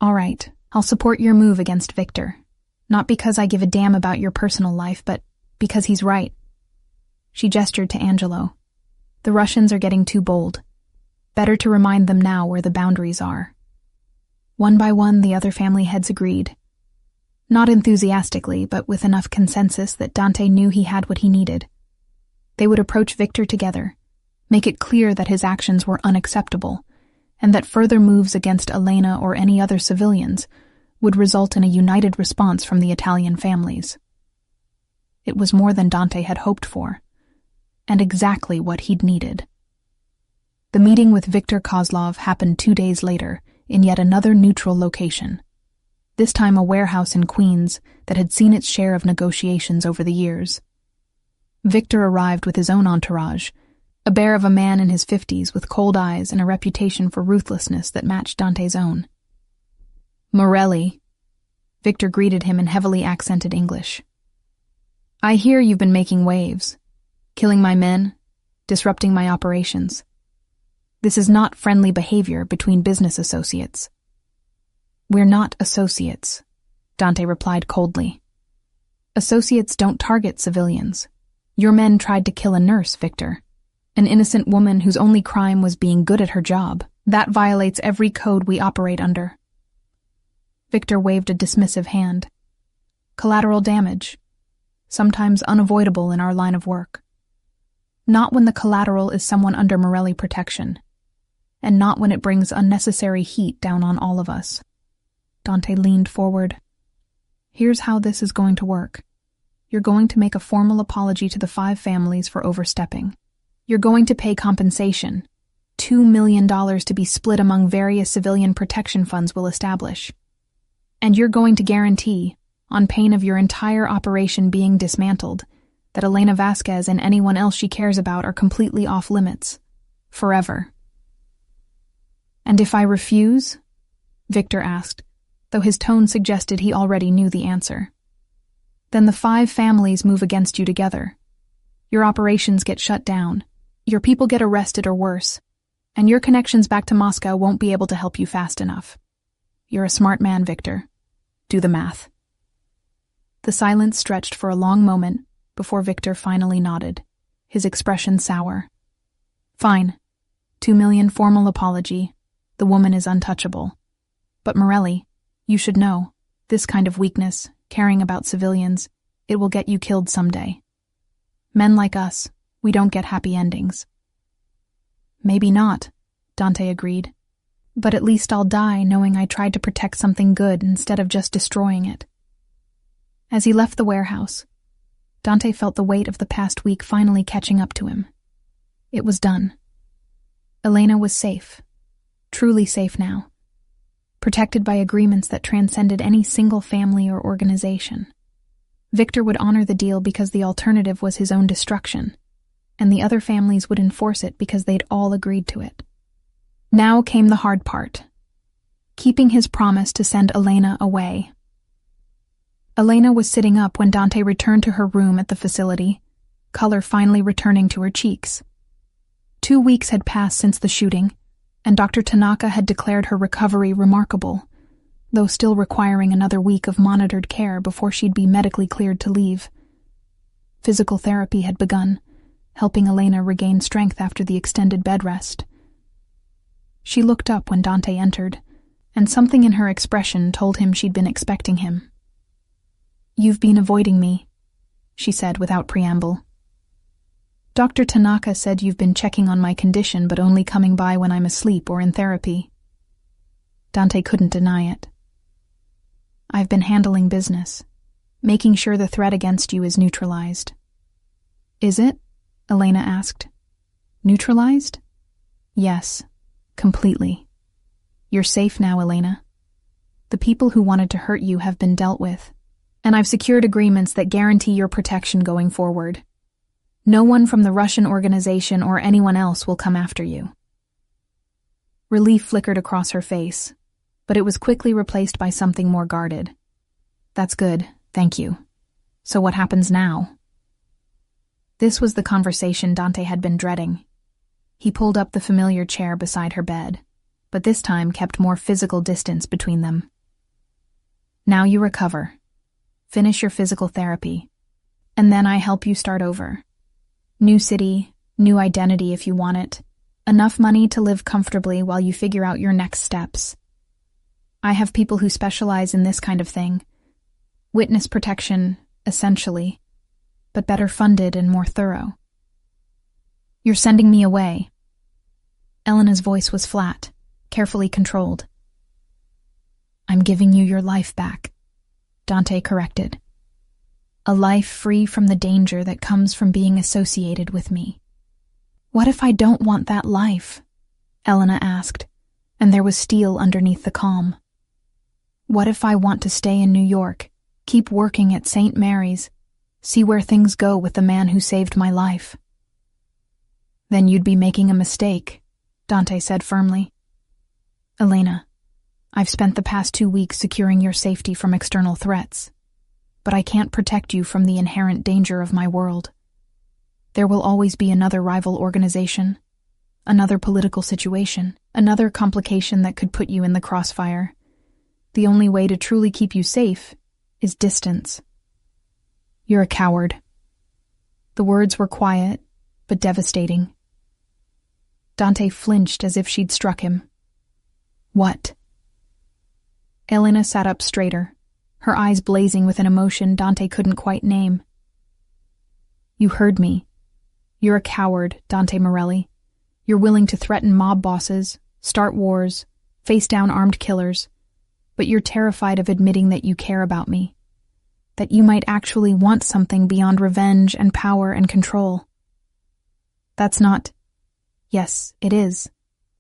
"All right, I'll support your move against Viktor. Not because I give a damn about your personal life, but because he's right." She gestured to Angelo. "The Russians are getting too bold. Better to remind them now where the boundaries are." One by one, the other family heads agreed. Not enthusiastically, but with enough consensus that Dante knew he had what he needed. They would approach Viktor together, make it clear that his actions were unacceptable, and that further moves against Elena or any other civilians would result in a united response from the Italian families. It was more than Dante had hoped for, and exactly what he'd needed. The meeting with Viktor Kozlov happened 2 days later, in yet another neutral location. This time a warehouse in Queens that had seen its share of negotiations over the years. Viktor arrived with his own entourage, a bear of a man in his 50s with cold eyes and a reputation for ruthlessness that matched Dante's own. "Morelli," Viktor greeted him in heavily accented English. "I hear you've been making waves, killing my men, disrupting my operations. This is not friendly behavior between business associates." "We're not associates," Dante replied coldly. "Associates don't target civilians. Your men tried to kill a nurse, Viktor. An innocent woman whose only crime was being good at her job. That violates every code we operate under." Viktor waved a dismissive hand. "Collateral damage, sometimes unavoidable in our line of work. Not when the collateral is someone under Morelli protection, and not when it brings unnecessary heat down on all of us." Dante leaned forward. "Here's how this is going to work. You're going to make a formal apology to the 5 families for overstepping. You're going to pay compensation, $2 million to be split among various civilian protection funds we'll establish. And you're going to guarantee, on pain of your entire operation being dismantled, that Elena Vasquez and anyone else she cares about are completely off limits. Forever." "And if I refuse?" Viktor asked, though his tone suggested he already knew the answer. "Then the 5 families move against you together. Your operations get shut down, your people get arrested or worse, and your connections back to Moscow won't be able to help you fast enough. You're a smart man, Viktor. Do the math." The silence stretched for a long moment before Viktor finally nodded, his expression sour. "Fine. 2 million formal apology. The woman is untouchable. But Morelli, you should know, this kind of weakness, caring about civilians, it will get you killed someday. Men like us, we don't get happy endings." "Maybe not," Dante agreed. "But at least I'll die knowing I tried to protect something good instead of just destroying it." As he left the warehouse, Dante felt the weight of the past week finally catching up to him. It was done. Elena was safe, truly safe now, protected by agreements that transcended any single family or organization. Viktor would honor the deal because the alternative was his own destruction, and the other families would enforce it because they'd all agreed to it. Now came the hard part, keeping his promise to send Elena away. Elena was sitting up when Dante returned to her room at the facility, color finally returning to her cheeks. 2 weeks had passed since the shooting, and Dr. Tanaka had declared her recovery remarkable, though still requiring another week of monitored care before she'd be medically cleared to leave. Physical therapy had begun, helping Elena regain strength after the extended bed rest. She looked up when Dante entered, and something in her expression told him she'd been expecting him. "You've been avoiding me," she said without preamble. "Dr. Tanaka said you've been checking on my condition but only coming by when I'm asleep or in therapy." Dante couldn't deny it. "I've been handling business, making sure the threat against you is neutralized." "Is it?" Elena asked. "Neutralized?" "Yes, completely. You're safe now, Elena. The people who wanted to hurt you have been dealt with, and I've secured agreements that guarantee your protection going forward. No one from the Russian organization or anyone else will come after you." Relief flickered across her face, but it was quickly replaced by something more guarded. "That's good, thank you. So what happens now?" This was the conversation Dante had been dreading. He pulled up the familiar chair beside her bed, but this time kept more physical distance between them. "Now you recover. Finish your physical therapy, and then I help you start over. New city, new identity if you want it, enough money to live comfortably while you figure out your next steps. I have people who specialize in this kind of thing. Witness protection, essentially, but better funded and more thorough." "You're sending me away." Elena's voice was flat, carefully controlled. "I'm giving you your life back," Dante corrected. A life free from the danger that comes from being associated with me. What if I don't want that life? Elena asked, and there was steel underneath the calm. What if I want to stay in New York, keep working at St. Mary's, see where things go with the man who saved my life? Then you'd be making a mistake, Dante said firmly. Elena, I've spent the past 2 weeks securing your safety from external threats, but I can't protect you from the inherent danger of my world. There will always be another rival organization, another political situation, another complication that could put you in the crossfire. The only way to truly keep you safe is distance. You're a coward. The words were quiet, but devastating. Dante flinched as if she'd struck him. What? Elena sat up straighter, her eyes blazing with an emotion Dante couldn't quite name. You heard me. You're a coward, Dante Morelli. You're willing to threaten mob bosses, start wars, face down armed killers, but you're terrified of admitting that you care about me, that you might actually want something beyond revenge and power and control. That's not— Yes, it is,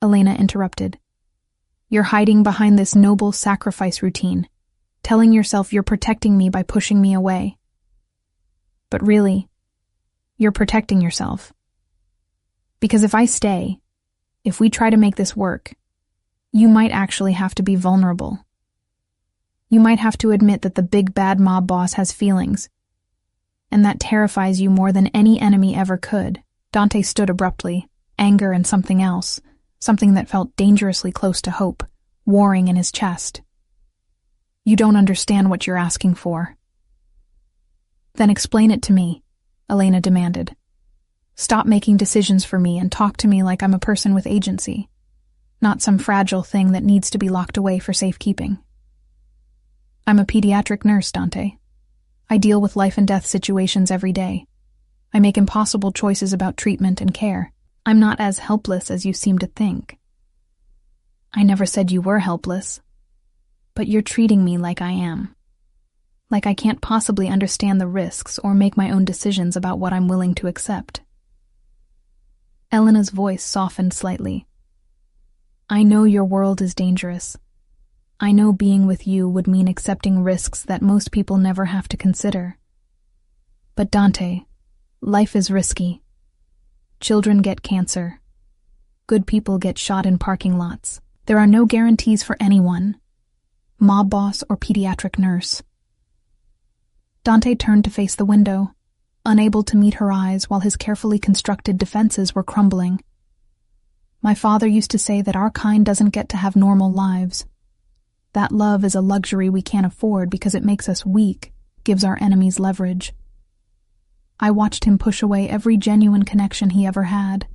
Elena interrupted. You're hiding behind this noble sacrifice routine, telling yourself you're protecting me by pushing me away. But really, you're protecting yourself. Because if I stay, if we try to make this work, you might actually have to be vulnerable. You might have to admit that the big bad mob boss has feelings, and that terrifies you more than any enemy ever could. Dante stood abruptly, anger and something else, something that felt dangerously close to hope, warring in his chest. You don't understand what you're asking for. Then explain it to me, Elena demanded. Stop making decisions for me and talk to me like I'm a person with agency, not some fragile thing that needs to be locked away for safekeeping. I'm a pediatric nurse, Dante. I deal with life and death situations every day. I make impossible choices about treatment and care. I'm not as helpless as you seem to think. I never said you were helpless, but you're treating me like I am. Like I can't possibly understand the risks or make my own decisions about what I'm willing to accept. Elena's voice softened slightly. I know your world is dangerous. I know being with you would mean accepting risks that most people never have to consider. But Dante, life is risky. Children get cancer. Good people get shot in parking lots. There are no guarantees for anyone, mob boss or pediatric nurse. Dante turned to face the window, unable to meet her eyes while his carefully constructed defenses were crumbling. My father used to say that our kind doesn't get to have normal lives. That love is a luxury we can't afford because it makes us weak, gives our enemies leverage. I watched him push away every genuine connection he ever had,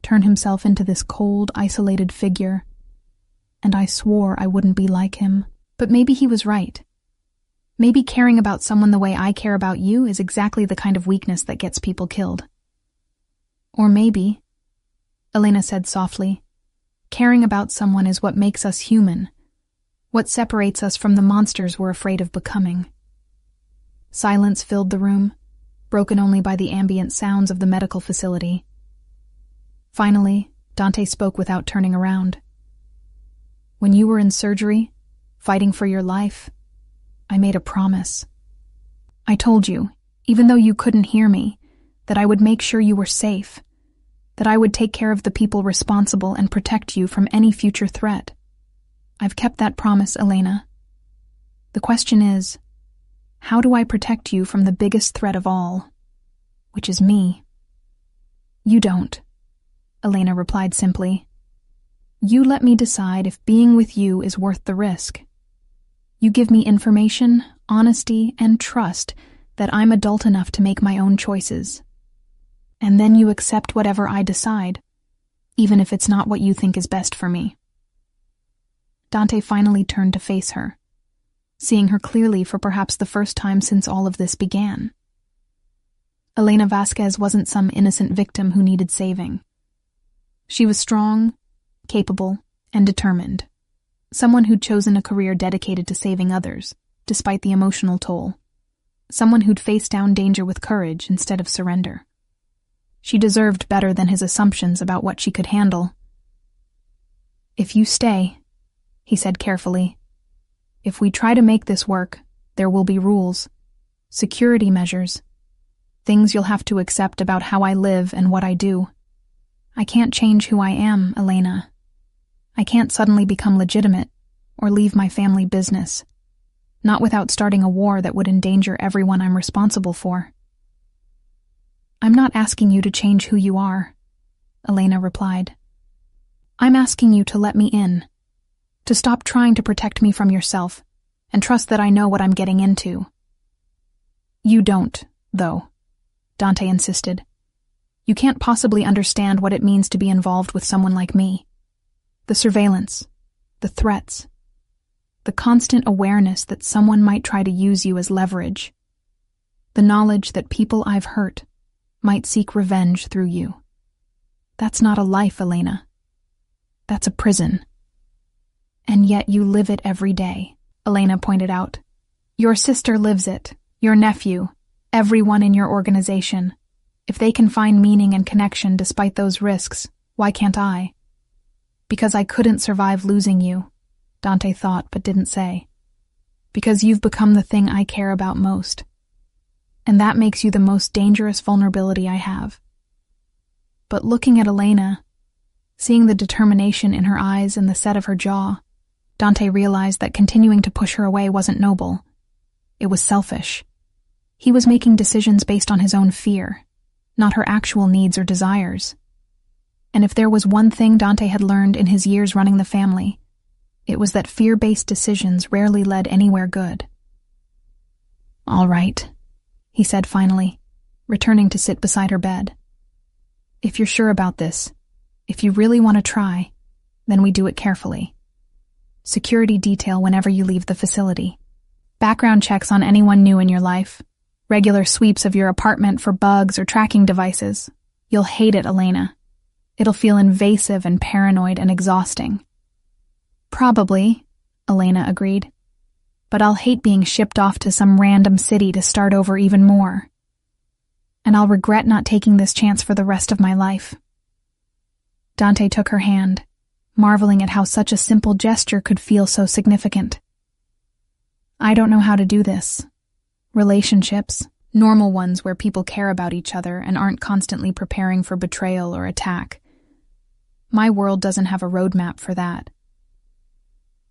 turn himself into this cold, isolated figure, and I swore I wouldn't be like him. But maybe he was right. Maybe caring about someone the way I care about you is exactly the kind of weakness that gets people killed. Or maybe, Elena said softly, caring about someone is what makes us human, what separates us from the monsters we're afraid of becoming. Silence filled the room, broken only by the ambient sounds of the medical facility. Finally, Dante spoke without turning around. When you were in surgery, fighting for your life, I made a promise. I told you, even though you couldn't hear me, that I would make sure you were safe, that I would take care of the people responsible and protect you from any future threat. I've kept that promise, Elena. The question is, how do I protect you from the biggest threat of all, which is me? You don't, Elena replied simply. You let me decide if being with you is worth the risk. You give me information, honesty, and trust that I'm adult enough to make my own choices. And then you accept whatever I decide, even if it's not what you think is best for me. Dante finally turned to face her, seeing her clearly for perhaps the first time since all of this began. Elena Vasquez wasn't some innocent victim who needed saving. She was strong, capable, and determined. Someone who'd chosen a career dedicated to saving others, despite the emotional toll. someone who'd face down danger with courage instead of surrender. She deserved better than his assumptions about what she could handle. "If you stay," he said carefully, "if we try to make this work, there will be rules, security measures, things you'll have to accept about how I live and what I do. I can't change who I am, Elena. I can't suddenly become legitimate or leave my family business, not without starting a war that would endanger everyone I'm responsible for." "I'm not asking you to change who you are," Elena replied. "I'm asking you to let me in, to stop trying to protect me from yourself, and trust that I know what I'm getting into." "You don't, though," Dante insisted. "You can't possibly understand what it means to be involved with someone like me. The surveillance, the threats, the constant awareness that someone might try to use you as leverage, the knowledge that people I've hurt might seek revenge through you. That's not a life, Elena. That's a prison. And yet you live it every day," Elena pointed out. "Your sister lives it, your nephew, everyone in your organization. If they can find meaning and connection despite those risks, why can't I?" "Because I couldn't survive losing you," Dante thought but didn't say. "Because you've become the thing I care about most. And that makes you the most dangerous vulnerability I have." But looking at Elena, seeing the determination in her eyes and the set of her jaw, Dante realized that continuing to push her away wasn't noble. It was selfish. He was making decisions based on his own fear, not her actual needs or desires. And if there was one thing Dante had learned in his years running the family, it was that fear-based decisions rarely led anywhere good. "All right," he said finally, returning to sit beside her bed. "If you're sure about this, if you really want to try, then we do it carefully. Security detail whenever you leave the facility. Background checks on anyone new in your life. Regular sweeps of your apartment for bugs or tracking devices. You'll hate it, Elena. It'll feel invasive and paranoid and exhausting." "Probably," Elena agreed. "But I'll hate being shipped off to some random city to start over even more. And I'll regret not taking this chance for the rest of my life." Dante took her hand, marveling at how such a simple gesture could feel so significant. "I don't know how to do this. Relationships, normal ones where people care about each other and aren't constantly preparing for betrayal or attack. My world doesn't have a roadmap for that."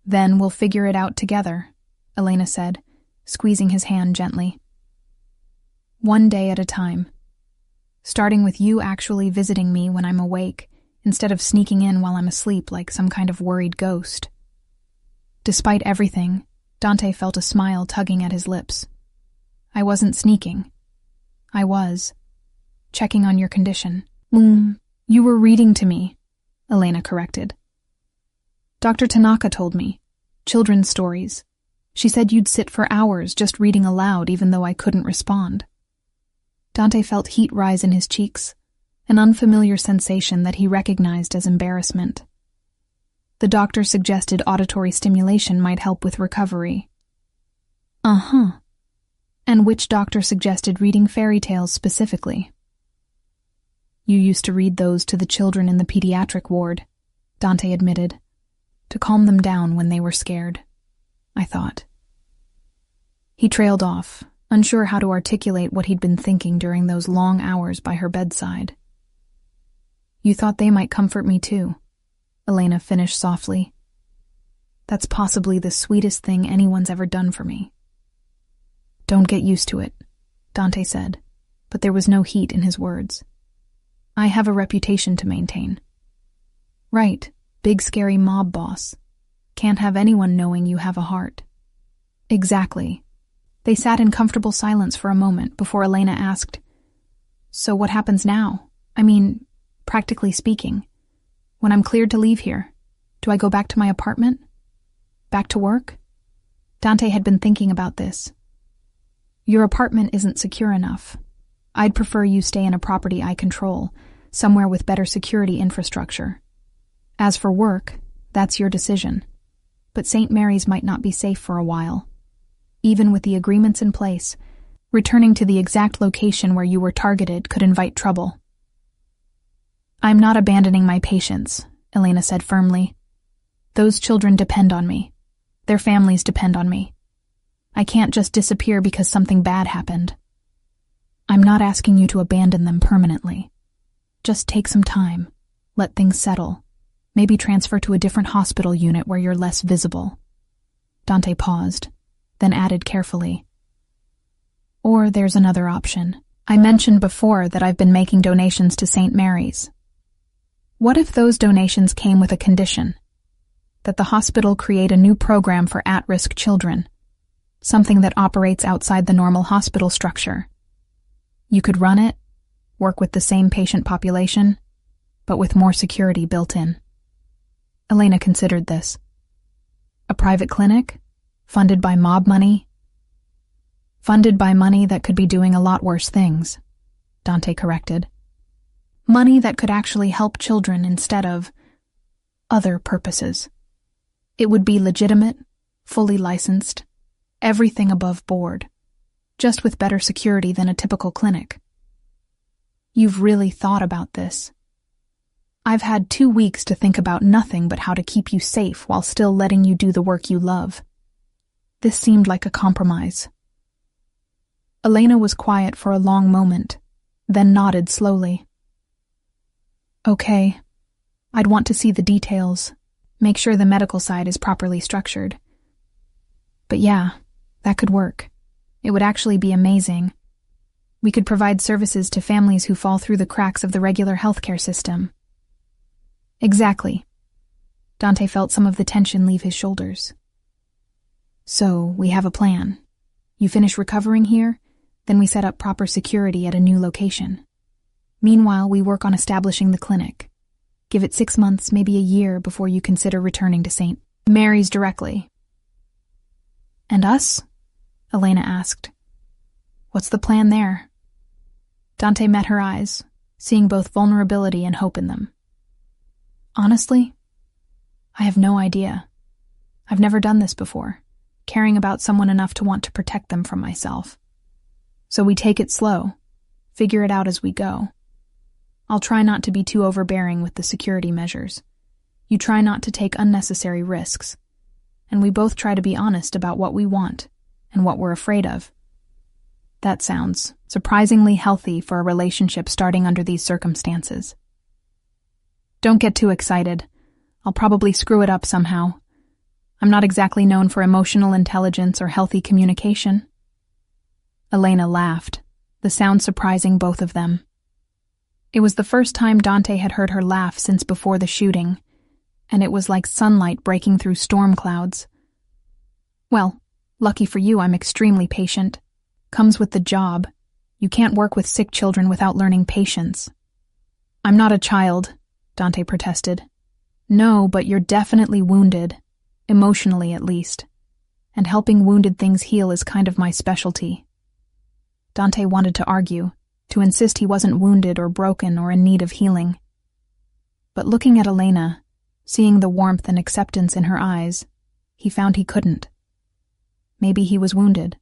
"Then we'll figure it out together," Elena said, squeezing his hand gently. "One day at a time. Starting with you actually visiting me when I'm awake, instead of sneaking in while I'm asleep like some kind of worried ghost." Despite everything, Dante felt a smile tugging at his lips. "I wasn't sneaking. I was. Checking on your condition." You were reading to me," Elena corrected. "Dr. Tanaka told me. Children's stories. She said you'd sit for hours just reading aloud even though I couldn't respond." Dante felt heat rise in his cheeks, an unfamiliar sensation that he recognized as embarrassment. The doctor suggested auditory stimulation might help with recovery. "Uh-huh. And which doctor suggested reading fairy tales specifically?" "You used to read those to the children in the pediatric ward," Dante admitted, "to calm them down when they were scared, I thought." He trailed off, unsure how to articulate what he'd been thinking during those long hours by her bedside. "You thought they might comfort me too," Elena finished softly. "That's possibly the sweetest thing anyone's ever done for me." "Don't get used to it," Dante said, but there was no heat in his words. "I have a reputation to maintain." "Right, big scary mob boss. Can't have anyone knowing you have a heart." "Exactly." They sat in comfortable silence for a moment before Elena asked, "So what happens now? I mean, practically speaking. When I'm cleared to leave here, do I go back to my apartment? Back to work?" Dante had been thinking about this. "Your apartment isn't secure enough. I'd prefer you stay in a property I control, somewhere with better security infrastructure. As for work, that's your decision. But St. Mary's might not be safe for a while. Even with the agreements in place, Returning to the exact location where you were targeted could invite trouble. I'm not abandoning my patients, Elena said firmly. Those children depend on me. Their families depend on me. I can't just disappear because something bad happened. I'm not asking you to abandon them permanently. Just take some time. Let things settle. Maybe transfer to a different hospital unit where you're less visible. Dante paused, then added carefully. Or there's another option. I mentioned before that I've been making donations to St. Mary's. What if those donations came with a condition? That the hospital create a new program for at-risk children, something that operates outside the normal hospital structure. You could run it, work with the same patient population, but with more security built in. Elena considered this. A private clinic? Funded by mob money? Funded by money that could be doing a lot worse things, Dante corrected. Money that could actually help children instead of other purposes. It would be legitimate, fully licensed, everything above board, just with better security than a typical clinic. You've really thought about this. I've had 2 weeks to think about nothing but how to keep you safe while still letting you do the work you love. This seemed like a compromise. Elena was quiet for a long moment, then nodded slowly. Okay, I'd want to see the details, make sure the medical side is properly structured. But yeah, that could work. It would actually be amazing. We could provide services to families who fall through the cracks of the regular healthcare system. Exactly. Dante felt some of the tension leave his shoulders. So, we have a plan. You finish recovering here, then we set up proper security at a new location. Meanwhile, we work on establishing the clinic. Give it 6 months, maybe a year, before you consider returning to St. Mary's directly. And us? Elena asked. What's the plan there? Dante met her eyes, seeing both vulnerability and hope in them. Honestly, I have no idea. I've never done this before, caring about someone enough to want to protect them from myself. So we take it slow, figure it out as we go. I'll try not to be too overbearing with the security measures. You try not to take unnecessary risks. And we both try to be honest about what we want and what we're afraid of. That sounds surprisingly healthy for a relationship starting under these circumstances. Don't get too excited. I'll probably screw it up somehow. I'm not exactly known for emotional intelligence or healthy communication. Elena laughed, the sound surprising both of them. It was the first time Dante had heard her laugh since before the shooting, and it was like sunlight breaking through storm clouds. Well, lucky for you, I'm extremely patient. Comes with the job. You can't work with sick children without learning patience. I'm not a child, Dante protested. No, but you're definitely wounded, emotionally at least, and helping wounded things heal is kind of my specialty. Dante wanted to argue, to insist he wasn't wounded or broken or in need of healing. But looking at Elena, seeing the warmth and acceptance in her eyes, he found he couldn't. Maybe he was wounded.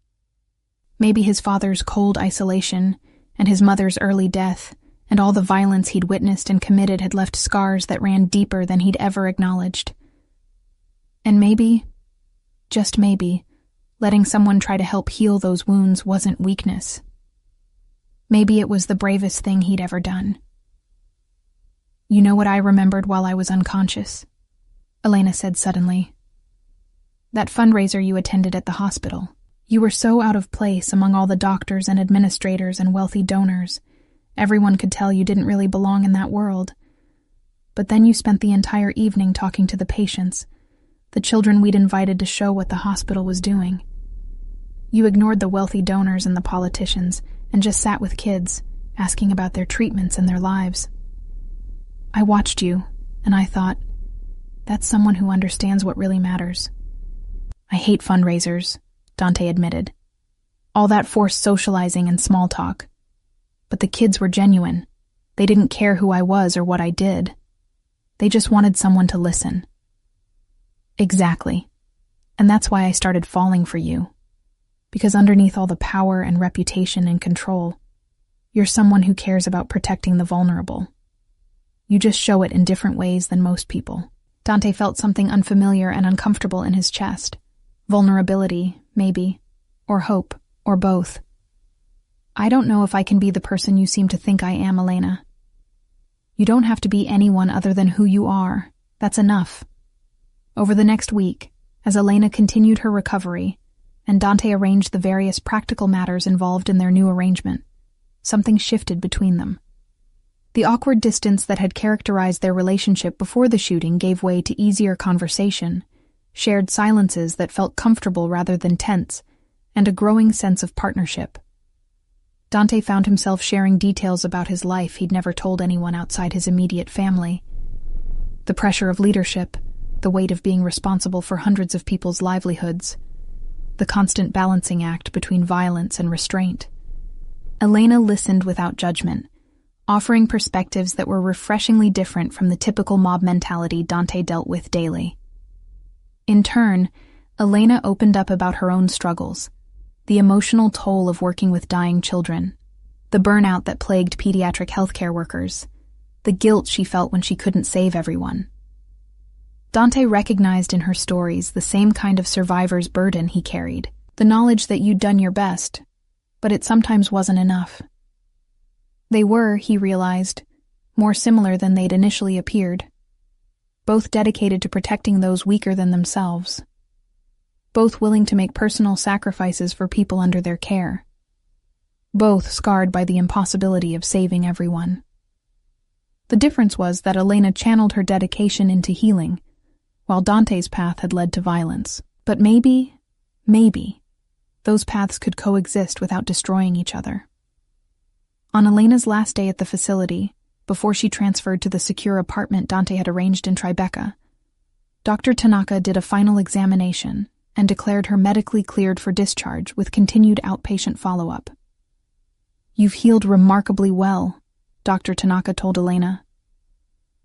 Maybe his father's cold isolation and his mother's early death and all the violence he'd witnessed and committed had left scars that ran deeper than he'd ever acknowledged. And maybe, just maybe, letting someone try to help heal those wounds wasn't weakness. Maybe it was the bravest thing he'd ever done. You know what I remembered while I was unconscious? Elena said suddenly. That fundraiser you attended at the hospital. You were so out of place among all the doctors and administrators and wealthy donors. Everyone could tell you didn't really belong in that world. But then you spent the entire evening talking to the patients, the children we'd invited to show what the hospital was doing. You ignored the wealthy donors and the politicians and just sat with kids, asking about their treatments and their lives. I watched you, and I thought, that's someone who understands what really matters. I hate fundraisers, Dante admitted. All that forced socializing and small talk. But the kids were genuine. They didn't care who I was or what I did. They just wanted someone to listen. Exactly. And that's why I started falling for you. Because underneath all the power and reputation and control, you're someone who cares about protecting the vulnerable. You just show it in different ways than most people. Dante felt something unfamiliar and uncomfortable in his chest. Vulnerability, maybe, or hope, or both. I don't know if I can be the person you seem to think I am, Elena. You don't have to be anyone other than who you are. That's enough. Over the next week, as Elena continued her recovery, and Dante arranged the various practical matters involved in their new arrangement, something shifted between them. The awkward distance that had characterized their relationship before the shooting gave way to easier conversation, shared silences that felt comfortable rather than tense, and a growing sense of partnership. Dante found himself sharing details about his life he'd never told anyone outside his immediate family. The pressure of leadership, the weight of being responsible for hundreds of people's livelihoods, the constant balancing act between violence and restraint. Elena listened without judgment, offering perspectives that were refreshingly different from the typical mob mentality Dante dealt with daily. In turn, Elena opened up about her own struggles, the emotional toll of working with dying children, the burnout that plagued pediatric healthcare workers, the guilt she felt when she couldn't save everyone. Dante recognized in her stories the same kind of survivor's burden he carried, the knowledge that you'd done your best, but it sometimes wasn't enough. They were, he realized, more similar than they'd initially appeared, both dedicated to protecting those weaker than themselves, both willing to make personal sacrifices for people under their care, both scarred by the impossibility of saving everyone. The difference was that Elena channeled her dedication into healing, while Dante's path had led to violence. But maybe, those paths could coexist without destroying each other. On Elena's last day at the facility, before she transferred to the secure apartment Dante had arranged in Tribeca, Dr. Tanaka did a final examination and declared her medically cleared for discharge with continued outpatient follow-up. "You've healed remarkably well," Dr. Tanaka told Elena.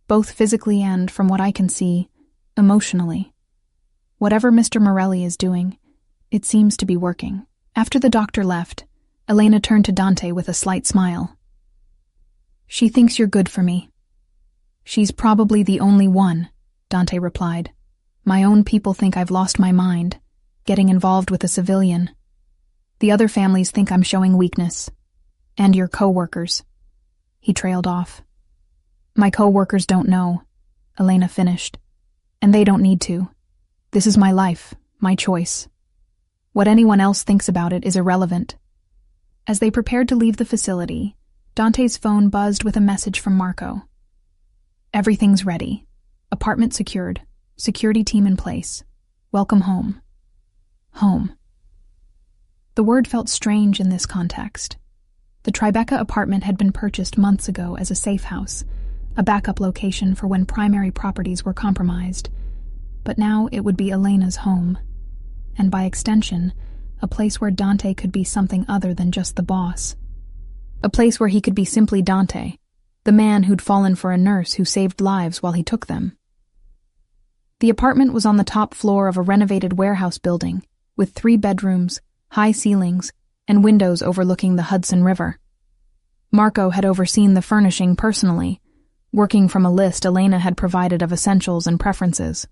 "Both physically and, from what I can see, emotionally. Whatever Mr. Morelli is doing, it seems to be working." After the doctor left, Elena turned to Dante with a slight smile. "She thinks you're good for me." "She's probably the only one," Dante replied. "My own people think I've lost my mind, getting involved with a civilian. The other families think I'm showing weakness. And your co-workers." He trailed off. "My co-workers don't know," Elena finished. "And they don't need to. This is my life, my choice. What anyone else thinks about it is irrelevant." As they prepared to leave the facility, Dante's phone buzzed with a message from Marco. "Everything's ready. Apartment secured. Security team in place. Welcome home." Home. The word felt strange in this context. The Tribeca apartment had been purchased months ago as a safe house, a backup location for when primary properties were compromised. But now it would be Elena's home, and by extension, a place where Dante could be something other than just the boss. A place where he could be simply Dante, the man who'd fallen for a nurse who saved lives while he took them. The apartment was on the top floor of a renovated warehouse building, with 3 bedrooms, high ceilings, and windows overlooking the Hudson River. Marco had overseen the furnishing personally, working from a list Elena had provided of essentials and preferences.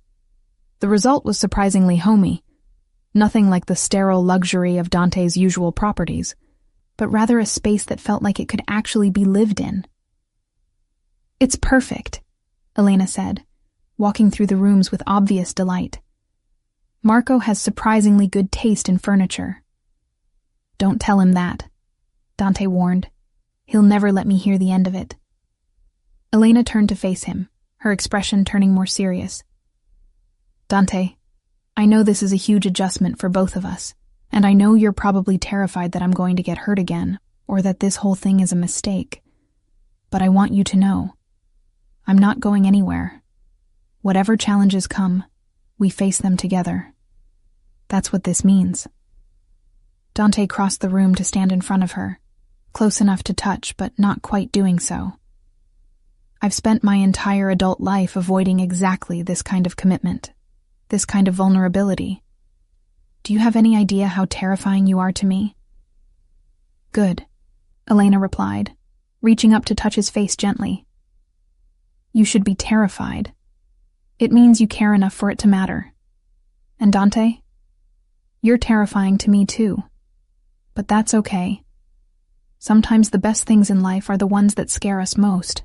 The result was surprisingly homey, nothing like the sterile luxury of Dante's usual properties, but rather a space that felt like it could actually be lived in. "It's perfect," Elena said, walking through the rooms with obvious delight. "Marco has surprisingly good taste in furniture." "Don't tell him that," Dante warned. "He'll never let me hear the end of it." Elena turned to face him, her expression turning more serious. "Dante, I know this is a huge adjustment for both of us, and I know you're probably terrified that I'm going to get hurt again, or that this whole thing is a mistake. But I want you to know, I'm not going anywhere. Whatever challenges come, we face them together. That's what this means." Dante crossed the room to stand in front of her, close enough to touch but not quite doing so. "I've spent my entire adult life avoiding exactly this kind of commitment, this kind of vulnerability. Do you have any idea how terrifying you are to me?" "Good," Elena replied, reaching up to touch his face gently. "You should be terrified. It means you care enough for it to matter. And Dante? You're terrifying to me too. But that's okay. Sometimes the best things in life are the ones that scare us most."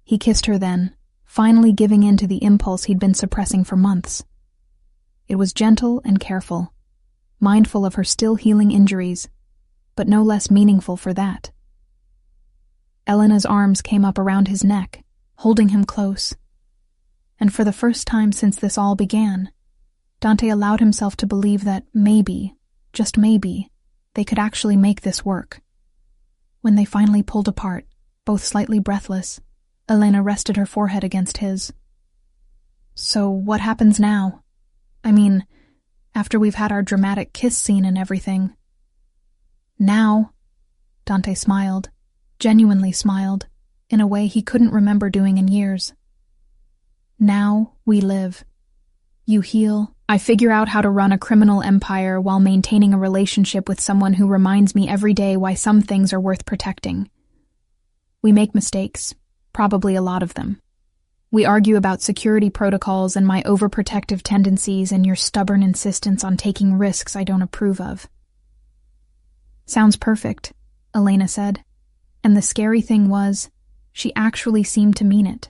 He kissed her then, finally giving in to the impulse he'd been suppressing for months. It was gentle and careful, mindful of her still healing injuries, but no less meaningful for that. Elena's arms came up around his neck, holding him close. And for the first time since this all began, Dante allowed himself to believe that maybe, just maybe, they could actually make this work. When they finally pulled apart, both slightly breathless, Elena rested her forehead against his. "So what happens now? I mean, after we've had our dramatic kiss scene and everything." "Now," Dante smiled, genuinely smiled, in a way he couldn't remember doing in years. "Now we live. You heal. I figure out how to run a criminal empire while maintaining a relationship with someone who reminds me every day why some things are worth protecting. We make mistakes, probably a lot of them. We argue about security protocols and my overprotective tendencies and your stubborn insistence on taking risks I don't approve of." "Sounds perfect," Elena said, and the scary thing was, she actually seemed to mean it.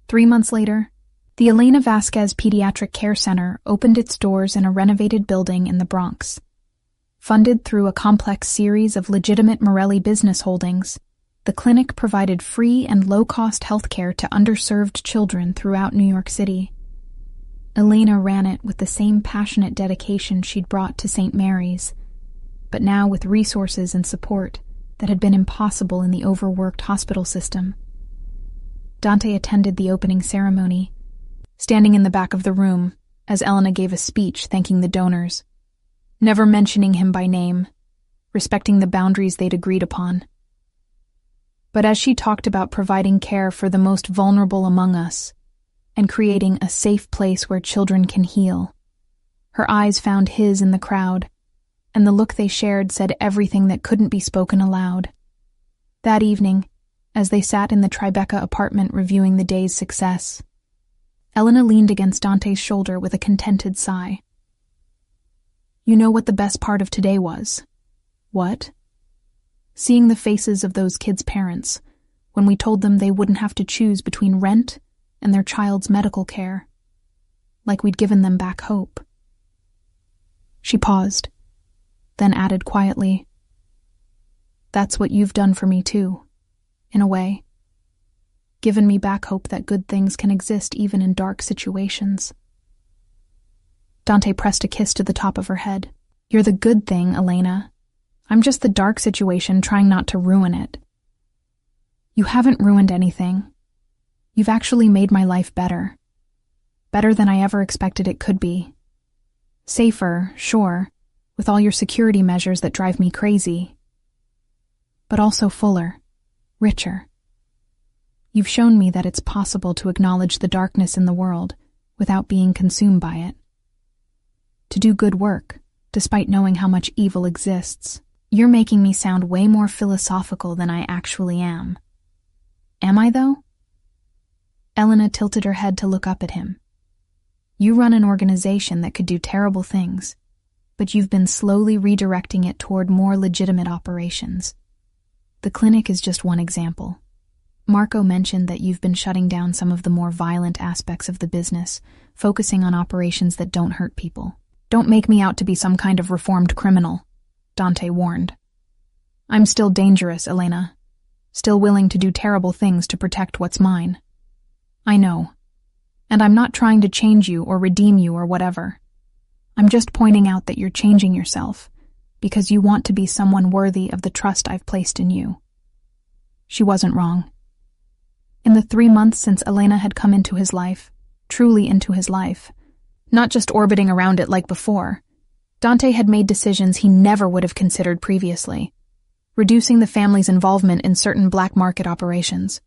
3 months later, the Elena Vasquez Pediatric Care Center opened its doors in a renovated building in the Bronx. Funded through a complex series of legitimate Morelli business holdings, the clinic provided free and low-cost health care to underserved children throughout New York City. Elena ran it with the same passionate dedication she'd brought to St. Mary's, but now with resources and support that had been impossible in the overworked hospital system. Dante attended the opening ceremony, standing in the back of the room as Elena gave a speech thanking the donors, never mentioning him by name, respecting the boundaries they'd agreed upon. But as she talked about providing care for the most vulnerable among us and creating a safe place where children can heal, her eyes found his in the crowd, and the look they shared said everything that couldn't be spoken aloud. That evening, as they sat in the Tribeca apartment reviewing the day's success, Elena leaned against Dante's shoulder with a contented sigh. "You know what the best part of today was?" "What?" "Seeing the faces of those kids' parents when we told them they wouldn't have to choose between rent and their child's medical care. Like we'd given them back hope." She paused, then added quietly, "That's what you've done for me too, in a way. Given me back hope that good things can exist even in dark situations." Dante pressed a kiss to the top of her head. "You're the good thing, Elena. I'm just the dark situation trying not to ruin it." "You haven't ruined anything. You've actually made my life better. Better than I ever expected it could be. Safer, sure, with all your security measures that drive me crazy. But also fuller, richer. You've shown me that it's possible to acknowledge the darkness in the world without being consumed by it. To do good work, despite knowing how much evil exists. You're making me sound way more philosophical than I actually am. Am I, though?" Elena tilted her head to look up at him. "You run an organization that could do terrible things, but you've been slowly redirecting it toward more legitimate operations. The clinic is just one example. Marco mentioned that you've been shutting down some of the more violent aspects of the business, focusing on operations that don't hurt people. Don't make me out to be some kind of reformed criminal," Dante warned. "I'm still dangerous, Elena. Still willing to do terrible things to protect what's mine. I know. And I'm not trying to change you or redeem you or whatever. I'm just pointing out that you're changing yourself because you want to be someone worthy of the trust I've placed in you." She wasn't wrong. In the 3 months since Elena had come into his life, truly into his life, not just orbiting around it like before, Dante had made decisions he never would have considered previously, reducing the family's involvement in certain black market operations,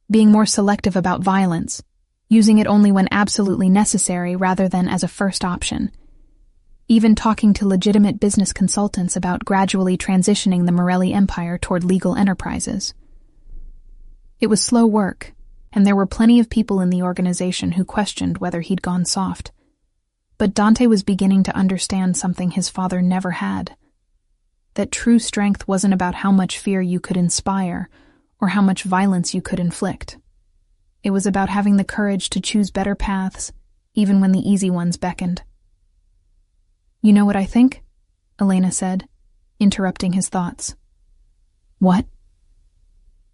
being more selective about violence, using it only when absolutely necessary rather than as a first option, even talking to legitimate business consultants about gradually transitioning the Morelli empire toward legal enterprises. It was slow work, and there were plenty of people in the organization who questioned whether he'd gone soft. But Dante was beginning to understand something his father never had. That true strength wasn't about how much fear you could inspire or how much violence you could inflict. It was about having the courage to choose better paths, even when the easy ones beckoned. "You know what I think?" Elena said, interrupting his thoughts. "What?"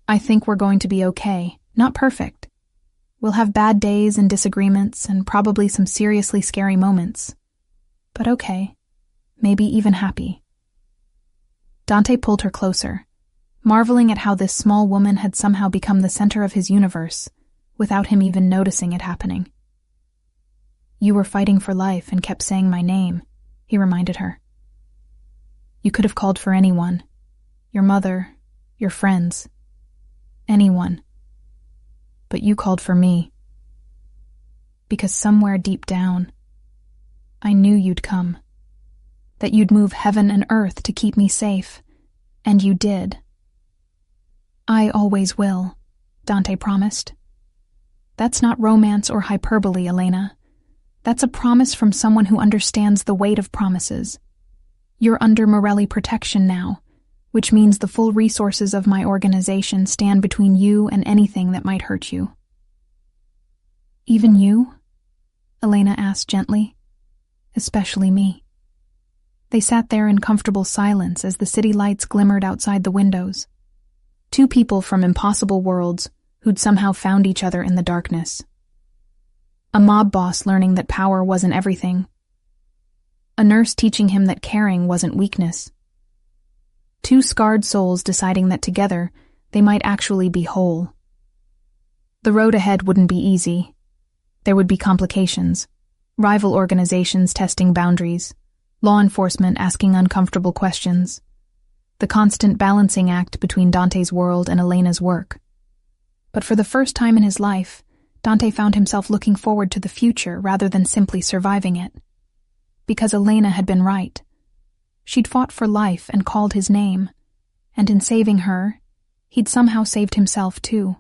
"I think we're going to be okay, not perfect. We'll have bad days and disagreements and probably some seriously scary moments. But okay, maybe even happy." Dante pulled her closer, marveling at how this small woman had somehow become the center of his universe, without him even noticing it happening. "You were fighting for life and kept saying my name," he reminded her. "You could have called for anyone. Your mother, your friends. Anyone. But you called for me. Because somewhere deep down, I knew you'd come. That you'd move heaven and earth to keep me safe. And you did." "I always will," Dante promised. "That's not romance or hyperbole, Elena. That's a promise from someone who understands the weight of promises. You're under Morelli protection now, which means the full resources of my organization stand between you and anything that might hurt you." "Even you?" Elena asked gently. "Especially me." They sat there in comfortable silence as the city lights glimmered outside the windows. Two people from impossible worlds who'd somehow found each other in the darkness. A mob boss learning that power wasn't everything. A nurse teaching him that caring wasn't weakness. Two scarred souls deciding that together they might actually be whole. The road ahead wouldn't be easy. There would be complications, rival organizations testing boundaries, law enforcement asking uncomfortable questions, the constant balancing act between Dante's world and Elena's work. But for the first time in his life, Dante found himself looking forward to the future rather than simply surviving it. Because Elena had been right. She'd fought for life and called his name, and in saving her, he'd somehow saved himself too.